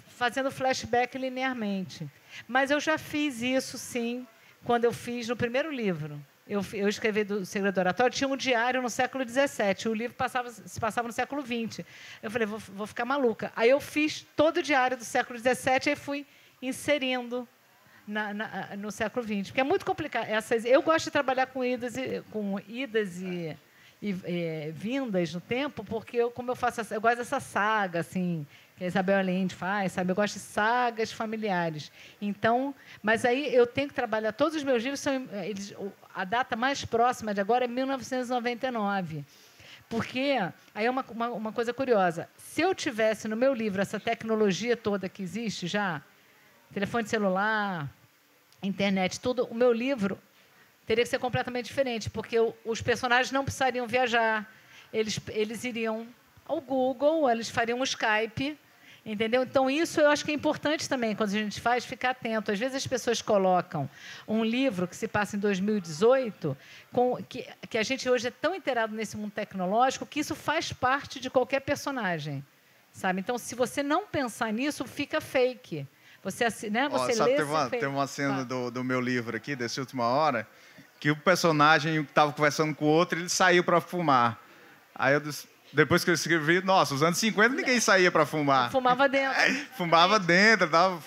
fazendo flashback linearmente. Mas eu já fiz isso, sim, quando eu fiz no primeiro livro. Eu escrevi do Segredo do Oratório, tinha um diário no século XVII, o livro se passava no século XX. Eu falei, vou ficar maluca. Aí eu fiz todo o diário do século XVII e fui inserindo no século XX, porque é muito complicado. Eu gosto de trabalhar com idas e vindas no tempo, porque eu gosto dessa saga, assim, que a Isabel Allende faz, sabe? Eu gosto de sagas familiares. Então, mas aí eu tenho que trabalhar. Todos os meus livros a data mais próxima de agora é 1999. Porque aí é uma coisa curiosa. Se eu tivesse no meu livro essa tecnologia toda que existe já, telefone celular, internet, tudo, o meu livro teria que ser completamente diferente, porque os personagens não precisariam viajar, eles iriam ao Google, eles fariam um Skype, entendeu? Então, isso eu acho que é importante também, quando a gente faz, ficar atento. Às vezes as pessoas colocam um livro que se passa em 2018, que a gente hoje é tão inteirado nesse mundo tecnológico, que isso faz parte de qualquer personagem, sabe? Então, se você não pensar nisso, fica fake. Você lê... Tem uma cena do meu livro aqui, desse Última Hora, que o personagem que estava conversando com o outro, ele saiu para fumar. Aí eu disse, depois que eu escrevi, nossa, os anos 50 ninguém saía para fumar. Fumava dentro. Fumava dentro, dava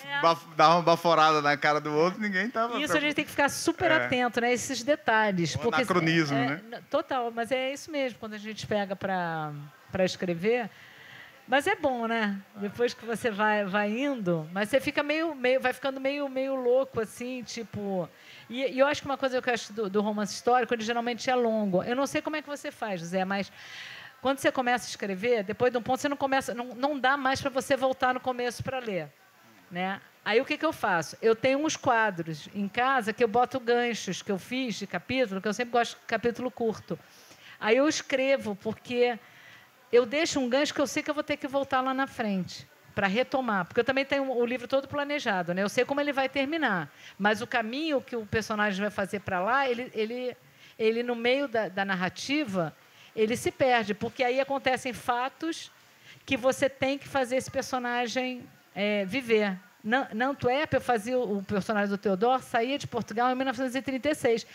uma baforada na cara do outro, ninguém estava... Isso a gente tem que ficar super atento, né? Esses detalhes. O anacronismo, né? Total, mas é isso mesmo, quando a gente pega para escrever... Mas é bom, né? Depois que você vai indo, mas você fica vai ficando meio louco, assim, tipo... E eu acho que uma coisa que eu acho do romance histórico, ele geralmente é longo. Eu não sei como é que você faz, José, mas quando você começa a escrever, depois de um ponto, você não dá mais para você voltar no começo para ler, né? Aí o que eu faço? Eu tenho uns quadros em casa que eu boto ganchos que eu fiz de capítulo, que eu sempre gosto de capítulo curto. Aí eu escrevo, porque... eu deixo um gancho que eu sei que eu vou ter que voltar lá na frente para retomar, porque eu também tenho o livro todo planejado, né? Eu sei como ele vai terminar, mas o caminho que o personagem vai fazer para lá, ele no meio da narrativa, ele se perde, porque aí acontecem fatos que você tem que fazer esse personagem viver. Na Antuérpia, eu fazia o personagem do Theodore, saía de Portugal em 1936.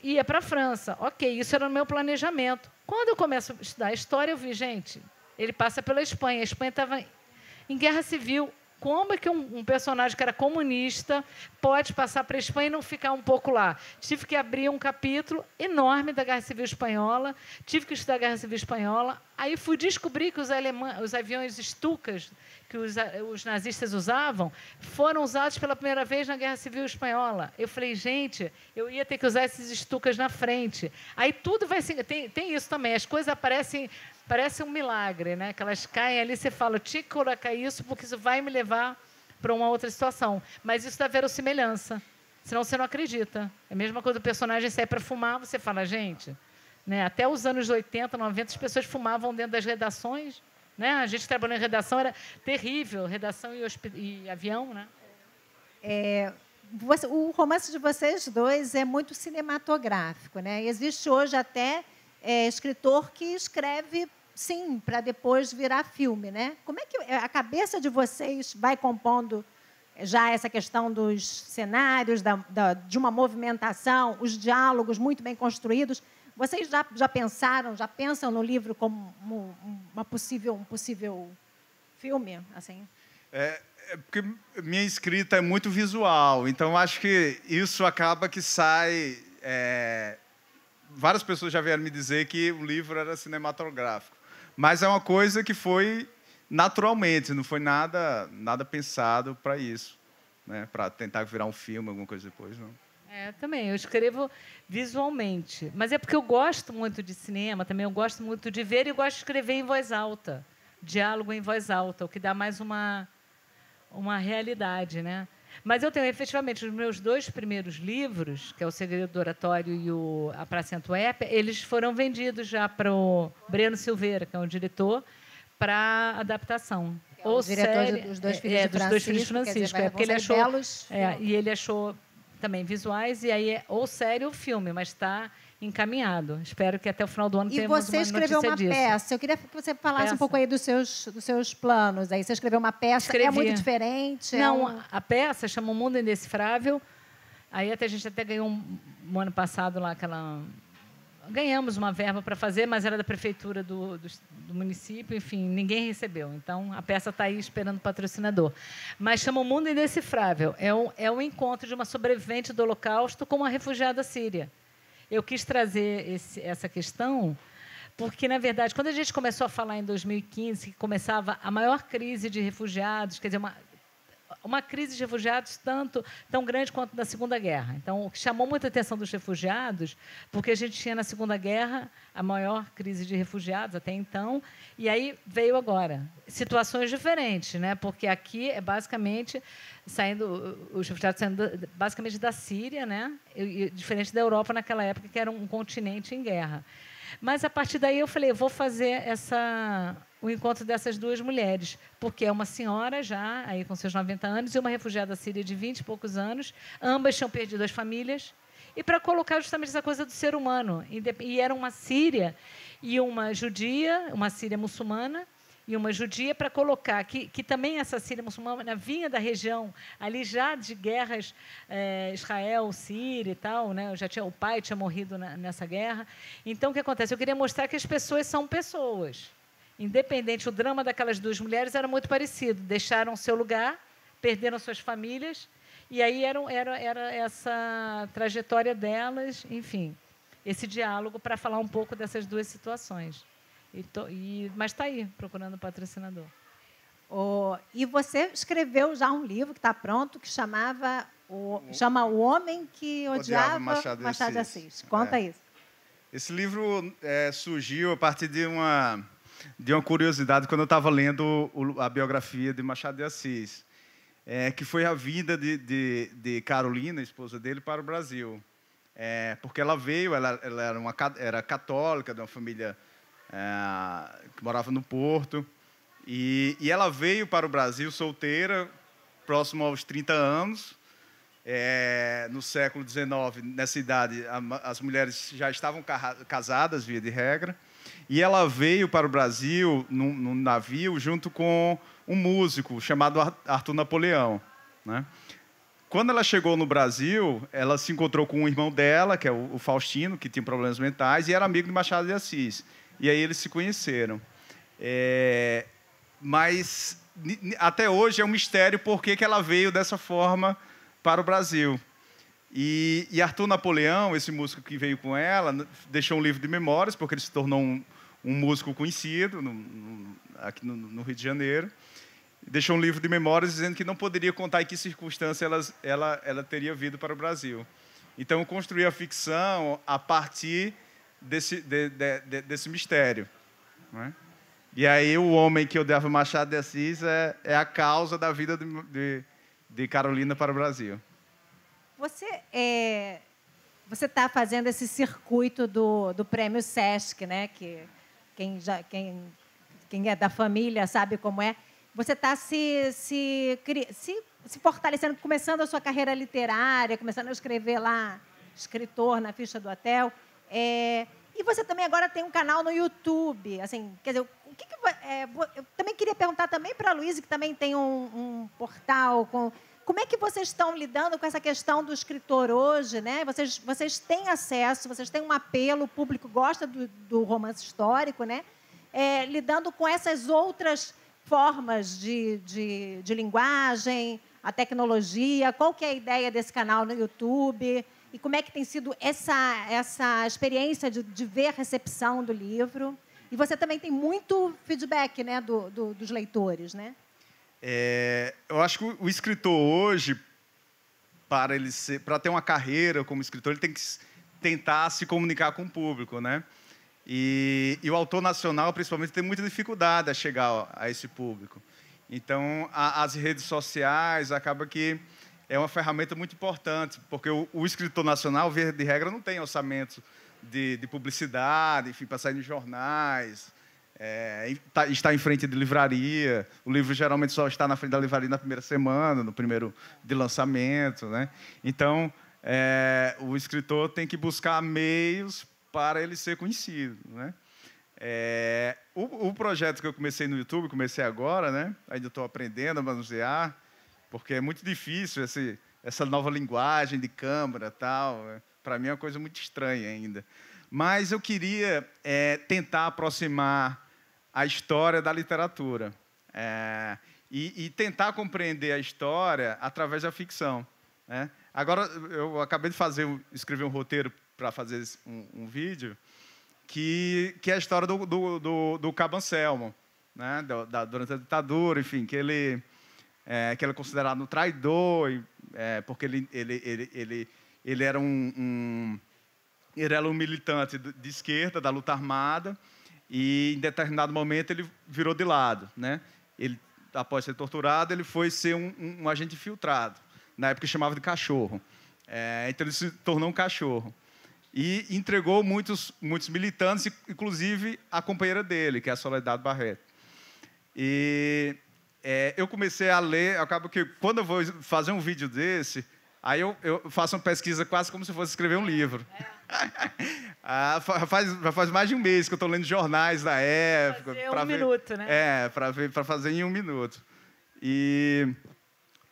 Ia para a França. Ok, isso era no meu planejamento. Quando eu começo a estudar a história, eu vi, gente, ele passa pela Espanha. A Espanha estava em guerra civil. Como é que um personagem que era comunista pode passar para a Espanha e não ficar um pouco lá? Tive que abrir um capítulo enorme da Guerra Civil Espanhola, tive que estudar a Guerra Civil Espanhola, aí fui descobrir que os aviões Stukas, que os nazistas usavam, foram usados pela primeira vez na Guerra Civil Espanhola. Eu falei, gente, eu ia ter que usar esses Stukas na frente. Aí tudo vai... Tem isso também, as coisas aparecem... Parece um milagre, né? Que elas caem ali, você fala, tinha que colocar isso, porque isso vai me levar para uma outra situação. Mas isso dá verossimilhança, senão você não acredita. É a mesma coisa, o personagem sair para fumar, você fala, gente, né? Até os anos 80, 90, as pessoas fumavam dentro das redações, né? A gente trabalhando em redação, era terrível, redação e avião, né? O romance de vocês dois é muito cinematográfico, né? Existe hoje até... escritor que escreve, sim, para depois virar filme, né? Como é que a cabeça de vocês vai compondo já essa questão dos cenários, de uma movimentação, os diálogos muito bem construídos? Vocês já pensam no livro como um possível filme, assim? Porque minha escrita é muito visual, então acho que isso acaba que sai... várias pessoas já vieram me dizer que o livro era cinematográfico. Mas é uma coisa que foi naturalmente, não foi nada pensado para isso, né? Para tentar virar um filme, alguma coisa depois, não. Também, eu escrevo visualmente. Mas é porque eu gosto muito de cinema, também eu gosto muito de ver e eu gosto de escrever em voz alta. Diálogo em voz alta, o que dá mais uma realidade, né? Mas eu tenho, efetivamente, os meus 2 primeiros livros, que é O Segredo do Oratório e A Praça em Antuérpia, eles foram vendidos já para o Breno Silveira, que é o diretor, para adaptação. Que ou o diretor série, dos Dois Filhos de dos Dois Filhos de Francisco, Francisco, quer dizer, porque ele vão achou, sair belos e ele achou também visuais, e aí é ou série ou filme, mas está encaminhado. Espero que até o final do ano E tenhamos uma você notícia escreveu uma disso. peça. Eu queria que você falasse Peça. um pouco aí dos seus planos. Aí você escreveu uma peça, Escrevi. é muito diferente? Não, a peça chama O Mundo Indecifrável. Aí a gente até ganhou um ano passado lá ganhamos uma verba para fazer, mas era da prefeitura do município, enfim, ninguém recebeu. Então, a peça está aí esperando o patrocinador. Mas chama O Mundo Indecifrável. É um encontro de uma sobrevivente do Holocausto com uma refugiada síria. Eu quis trazer essa questão porque, na verdade, quando a gente começou a falar em 2015, que começava a maior crise de refugiados, quer dizer, uma crise de refugiados tão grande quanto da Segunda Guerra. Então, o que chamou muita atenção dos refugiados, porque a gente tinha na Segunda Guerra a maior crise de refugiados até então, e aí veio agora. Situações diferentes, né? Porque aqui é basicamente os refugiados saindo basicamente da Síria, né? E diferente da Europa naquela época, que era um continente em guerra. Mas, a partir daí, eu falei, eu vou fazer o encontro dessas duas mulheres, porque é uma senhora já, aí com seus 90 anos, e uma refugiada síria de 20 e poucos anos. Ambas tinham perdido as famílias. E para colocar justamente essa coisa do ser humano. E era uma síria e uma judia, uma síria muçulmana, e uma judia, para colocar que também essa síria muçulmana vinha da região ali já de guerras Israel, Síria e tal, né? O pai tinha morrido nessa guerra. Então, o que acontece? Eu queria mostrar que as pessoas são pessoas. Independente, o drama daquelas duas mulheres era muito parecido. Deixaram seu lugar, perderam suas famílias, e aí era essa trajetória delas, enfim, esse diálogo para falar um pouco dessas duas situações. Mas está aí, procurando patrocinador. E você escreveu já um livro que está pronto, que chama O Homem que Odiava Machado de Assis. Conta isso. Esse livro surgiu a partir de uma curiosidade quando eu estava lendo a biografia de Machado de Assis, que foi a vinda de Carolina, esposa dele, para o Brasil. Porque ela veio, ela era católica, de uma família que morava no Porto, e ela veio para o Brasil solteira, próximo aos 30 anos. No século XIX, nessa idade, as mulheres já estavam casadas, via de regra, e ela veio para o Brasil num navio junto com um músico chamado Arthur Napoleão, né? Quando ela chegou no Brasil, ela se encontrou com um irmão dela, que é o Faustino, que tinha problemas mentais, e era amigo de Machado de Assis. E aí eles se conheceram. Mas até hoje é um mistério por que ela veio dessa forma para o Brasil. E Arthur Napoleão, esse músico que veio com ela, deixou um livro de memórias, porque ele se tornou um músico conhecido aqui no Rio de Janeiro. Deixou um livro de memórias dizendo que não poderia contar em que circunstância ela teria vindo para o Brasil. Então, eu construí a ficção a partir desse mistério, né? E aí, O Homem que Odiava Machado de Assis é a causa da vida de Carolina para o Brasil. Você está fazendo esse circuito do Prêmio Sesc, né? Que quem é da família sabe como é. Você está se fortalecendo, começando a sua carreira literária, começando a escrever lá, escritor na ficha do hotel. E você também agora tem um canal no YouTube. Assim, quer dizer, eu também queria perguntar também para a Luísa, que também tem um portal. Como é que vocês estão lidando com essa questão do escritor hoje, né? Vocês têm acesso, vocês têm um apelo, o público gosta do romance histórico, né? Lidando com essas outras formas de linguagem, a tecnologia. Qual que é a ideia desse canal no YouTube? E como é que tem sido essa experiência de ver a recepção do livro? E você também tem muito feedback, né, dos leitores, né? Eu acho que o escritor hoje, para ter uma carreira como escritor, ele tem que tentar se comunicar com o público, né? E o autor nacional, principalmente, tem muita dificuldade a chegar a esse público. Então, as redes sociais acaba que é uma ferramenta muito importante, porque o escritor nacional, via de regra, não tem orçamento de publicidade, enfim, para sair nos jornais, está em frente de livraria. O livro geralmente só está na frente da livraria na primeira semana, no primeiro de lançamento, né? Então, o escritor tem que buscar meios para ele ser conhecido, né? O projeto que eu comecei no YouTube, comecei agora, né? Ainda estou aprendendo a manusear, porque é muito difícil essa nova linguagem de câmera, tal. Para mim é uma coisa muito estranha ainda. Mas eu queria tentar aproximar a história da literatura e tentar compreender a história através da ficção, né? Agora, eu acabei de escrever um roteiro para fazer um vídeo que é a história do Cabo Anselmo, né? Durante a ditadura, enfim, que ele é considerado um traidor, porque ele era um militante de esquerda, da luta armada, e, em determinado momento, ele virou de lado, né? Ele, após ser torturado, ele foi ser um agente infiltrado. Na época, chamava de cachorro. Então, ele se tornou um cachorro. E entregou muitos militantes, inclusive a companheira dele, que é a Soledad Barreto. E eu comecei a ler, acaba que, quando eu vou fazer um vídeo desse, aí eu faço uma pesquisa quase como se fosse escrever um livro. Já faz mais de um mês que eu estou lendo jornais da época. Fazer minuto, né? Para fazer em 1 minuto.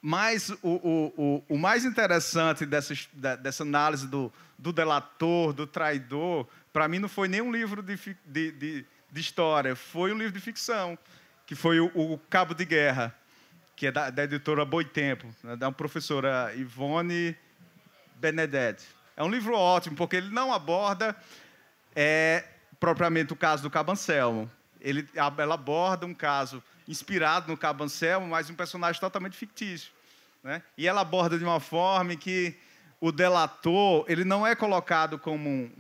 Mas o mais interessante dessa análise do delator, do traidor, para mim não foi nem um livro de história, foi um livro de ficção, que foi o Cabo de Guerra, que é da editora Boitempo, né, da professora Ivone Benedetti. É um livro ótimo, porque ele não aborda propriamente o caso do Cabo Anselmo. Ela aborda um caso inspirado no Cabo Anselmo, mas um personagem totalmente fictício, né? E ela aborda de uma forma em que o delator ele não é colocado como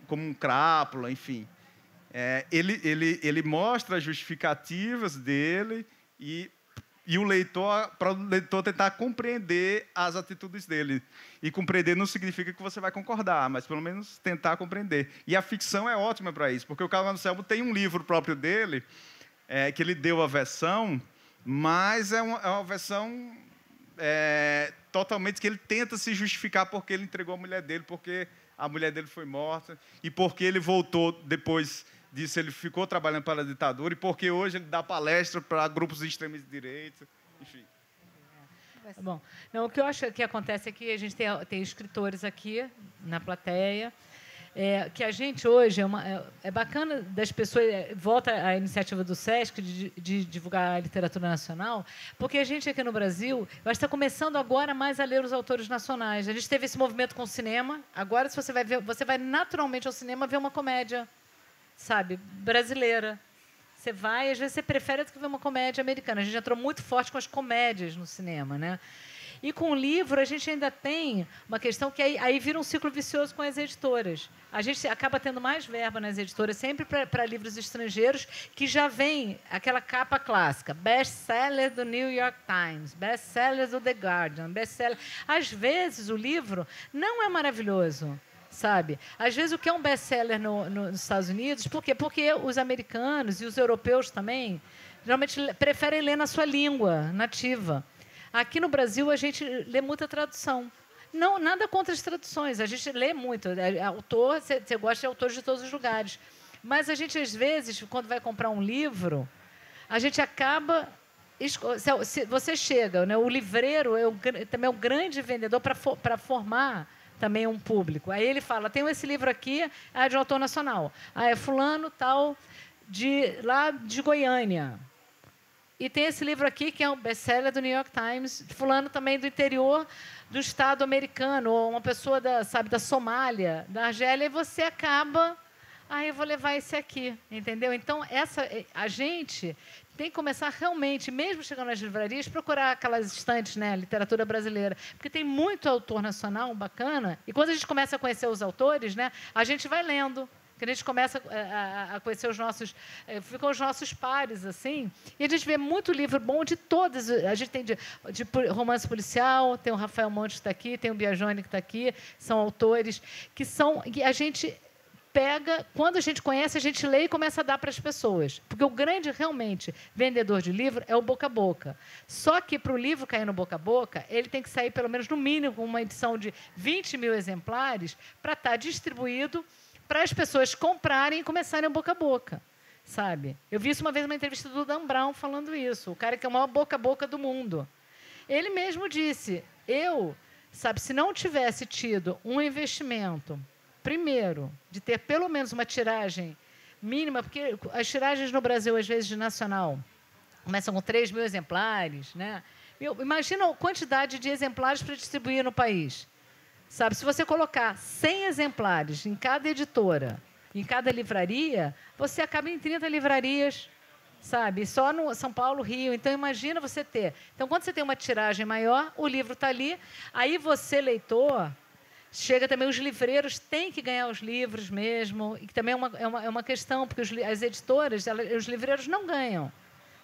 um crápula, enfim. Ele mostra as justificativas dele e o leitor, para o leitor tentar compreender as atitudes dele. E compreender não significa que você vai concordar, mas pelo menos tentar compreender. E a ficção é ótima para isso, porque o Cabo Anselmo tem um livro próprio dele, que ele deu a versão, mas é uma versão totalmente que ele tenta se justificar porque ele entregou a mulher dele, porque a mulher dele foi morta, e porque ele voltou depois disso, ele ficou trabalhando para a ditadura, e porque hoje ele dá palestra para grupos de extrema direita, enfim. Bom, não, o que eu acho que acontece é que a gente tem escritores aqui na plateia, que a gente hoje é bacana das pessoas, volta à iniciativa do SESC de divulgar a literatura nacional, porque a gente aqui no Brasil está começando agora mais a ler os autores nacionais. A gente teve esse movimento com o cinema, agora se você vai ver, você vai naturalmente ao cinema ver uma comédia, sabe, brasileira. Você vai, às vezes você prefere do que ver uma comédia americana. A gente entrou muito forte com as comédias no cinema, né? E com o livro, a gente ainda tem uma questão que aí vira um ciclo vicioso com as editoras. A gente acaba tendo mais verba nas editoras, sempre para livros estrangeiros, que já vem aquela capa clássica, best-seller do New York Times, best-seller do The Guardian, best-seller. Às vezes, o livro não é maravilhoso, sabe? Às vezes, o que é um best-seller nos Estados Unidos, por quê? Porque os americanos e os europeus também, geralmente, preferem ler na sua língua nativa. Aqui no Brasil, a gente lê muita tradução. Não, nada contra as traduções, a gente lê muito. Autor, você gosta de autores de todos os lugares. Mas a gente, às vezes, quando vai comprar um livro, a gente acaba... Se você chega, né, o livreiro também é o grande vendedor para formar também um público. Aí ele fala, tem esse livro aqui, de um autor nacional. É fulano tal, lá de Goiânia. E tem esse livro aqui, que é um best-seller do New York Times, fulano também do interior do estado americano, ou uma pessoa da Somália, da Argélia, e você acaba... eu vou levar esse aqui, entendeu? Então, a gente tem que começar realmente, mesmo chegando nas livrarias, procurar aquelas estantes, né, literatura brasileira, porque tem muito autor nacional bacana, e quando a gente começa a conhecer os autores, né, a gente vai lendo, que a gente começa a conhecer ficam os nossos pares, assim, e a gente vê muito livro bom de todas. A gente tem de romance policial, tem o Rafael Montes que está aqui, tem o Biagione que está aqui, são autores que a gente pega, quando a gente conhece, a gente lê e começa a dar para as pessoas. Porque o grande, realmente, vendedor de livro é o boca a boca. Só que, para o livro cair no boca a boca, ele tem que sair, pelo menos, no mínimo, com uma edição de 20 mil exemplares para estar distribuído para as pessoas comprarem e começarem o boca a boca. Sabe? Eu vi isso uma vez numa entrevista do Dan Brown falando isso, o cara que é o maior boca a boca do mundo. Ele mesmo disse, se não tivesse tido um investimento, primeiro, de ter pelo menos uma tiragem mínima, porque as tiragens no Brasil, às vezes, de nacional, começam com 3 mil exemplares, né? Imagina a quantidade de exemplares para distribuir no país. Sabe? Se você colocar 100 exemplares em cada editora, em cada livraria, você acaba em 30 livrarias, sabe? Só no São Paulo, Rio. Então, imagina você ter. Então, quando você tem uma tiragem maior, o livro está ali, aí você, leitor, chega também, os livreiros têm que ganhar os livros mesmo, e que também é uma questão, porque as editoras, os livreiros não ganham,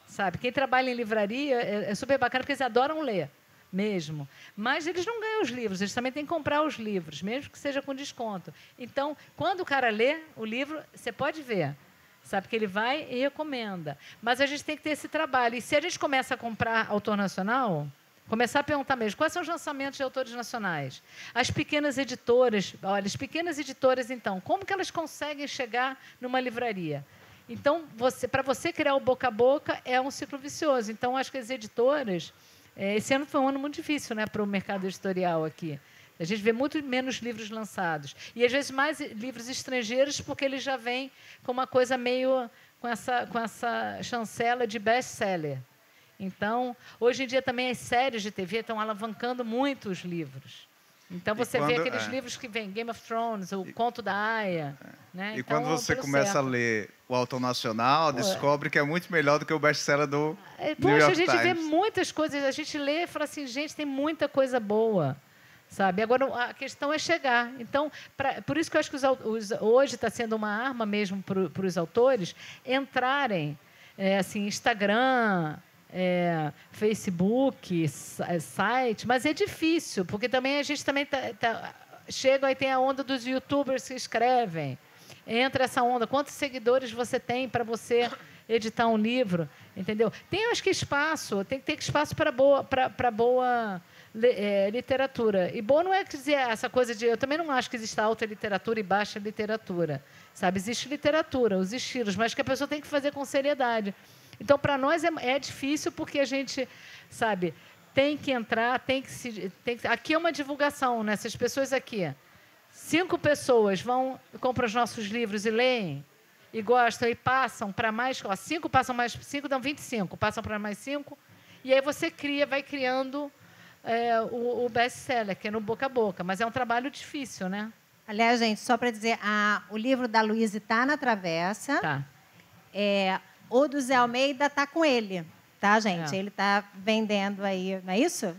sabe? Quem trabalha em livraria é super bacana, porque eles adoram ler mesmo. Mas eles não ganham os livros, eles também têm que comprar os livros, mesmo que seja com desconto. Então, quando o cara lê o livro, você pode ver, sabe, que ele vai e recomenda. Mas a gente tem que ter esse trabalho. E se a gente começa a comprar autor nacional, começar a perguntar mesmo, quais são os lançamentos de autores nacionais? As pequenas editoras, olha, as pequenas editoras, então, como que elas conseguem chegar numa livraria? Então, para você criar o boca a boca, é um ciclo vicioso. Então, acho que as editoras... Esse ano foi um ano muito difícil, né, para o mercado editorial aqui. A gente vê muito menos livros lançados. E, às vezes, mais livros estrangeiros, porque eles já vêm com uma coisa meio... com essa chancela de best-seller. Então, hoje em dia, também as séries de TV estão alavancando muito os livros. Então, você vê aqueles livros que vêm, Game of Thrones, o Conto da Aia. Né? E então, quando você começa a ler o autor nacional, descobre que é muito melhor do que o best-seller do New York Times. A gente vê muitas coisas, a gente lê e fala assim, gente, tem muita coisa boa. Sabe? Agora, a questão é chegar. Então, por isso que eu acho que hoje está sendo uma arma mesmo para os autores entrarem, assim, Instagram... Facebook, site, mas é difícil, porque também a gente também chega e tem a onda dos youtubers que escrevem. Entra essa onda. Quantos seguidores você tem para você editar um livro? Entendeu? Tem, acho que, espaço, tem que ter espaço para boa literatura. E boa não é dizer essa coisa de... Eu também não acho que exista alta literatura e baixa literatura. Sabe? Existe literatura, os estilos, mas que a pessoa tem que fazer com seriedade. Então, para nós é difícil porque a gente, sabe, tem que entrar, aqui é uma divulgação, né? Se as pessoas aqui, 5 pessoas compram os nossos livros e leem, e gostam, e passam para mais... 5 passam mais 5, dão 25, passam para mais 5, e aí você vai criando o best-seller, que é no boca a boca. Mas é um trabalho difícil, né? Aliás, gente, só para dizer, o livro da Luísa está na Travessa. Tá. O do Zé Almeida está com ele, tá, gente? Ele está vendendo aí, não é isso?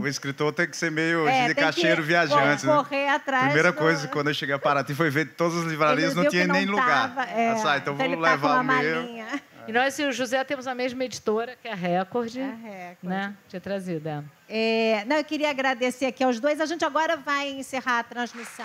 O escritor tem que ser meio de caixeiro viajante. Correr atrás. Primeira coisa, quando eu cheguei a Paraty, foi ver todas as livrarias, não tinha nem lugar. Então vamos levar o meu. E nós e o José temos a mesma editora, que é a Record. Né? Tinha trazido. Eu queria agradecer aqui aos dois. A gente agora vai encerrar a transmissão.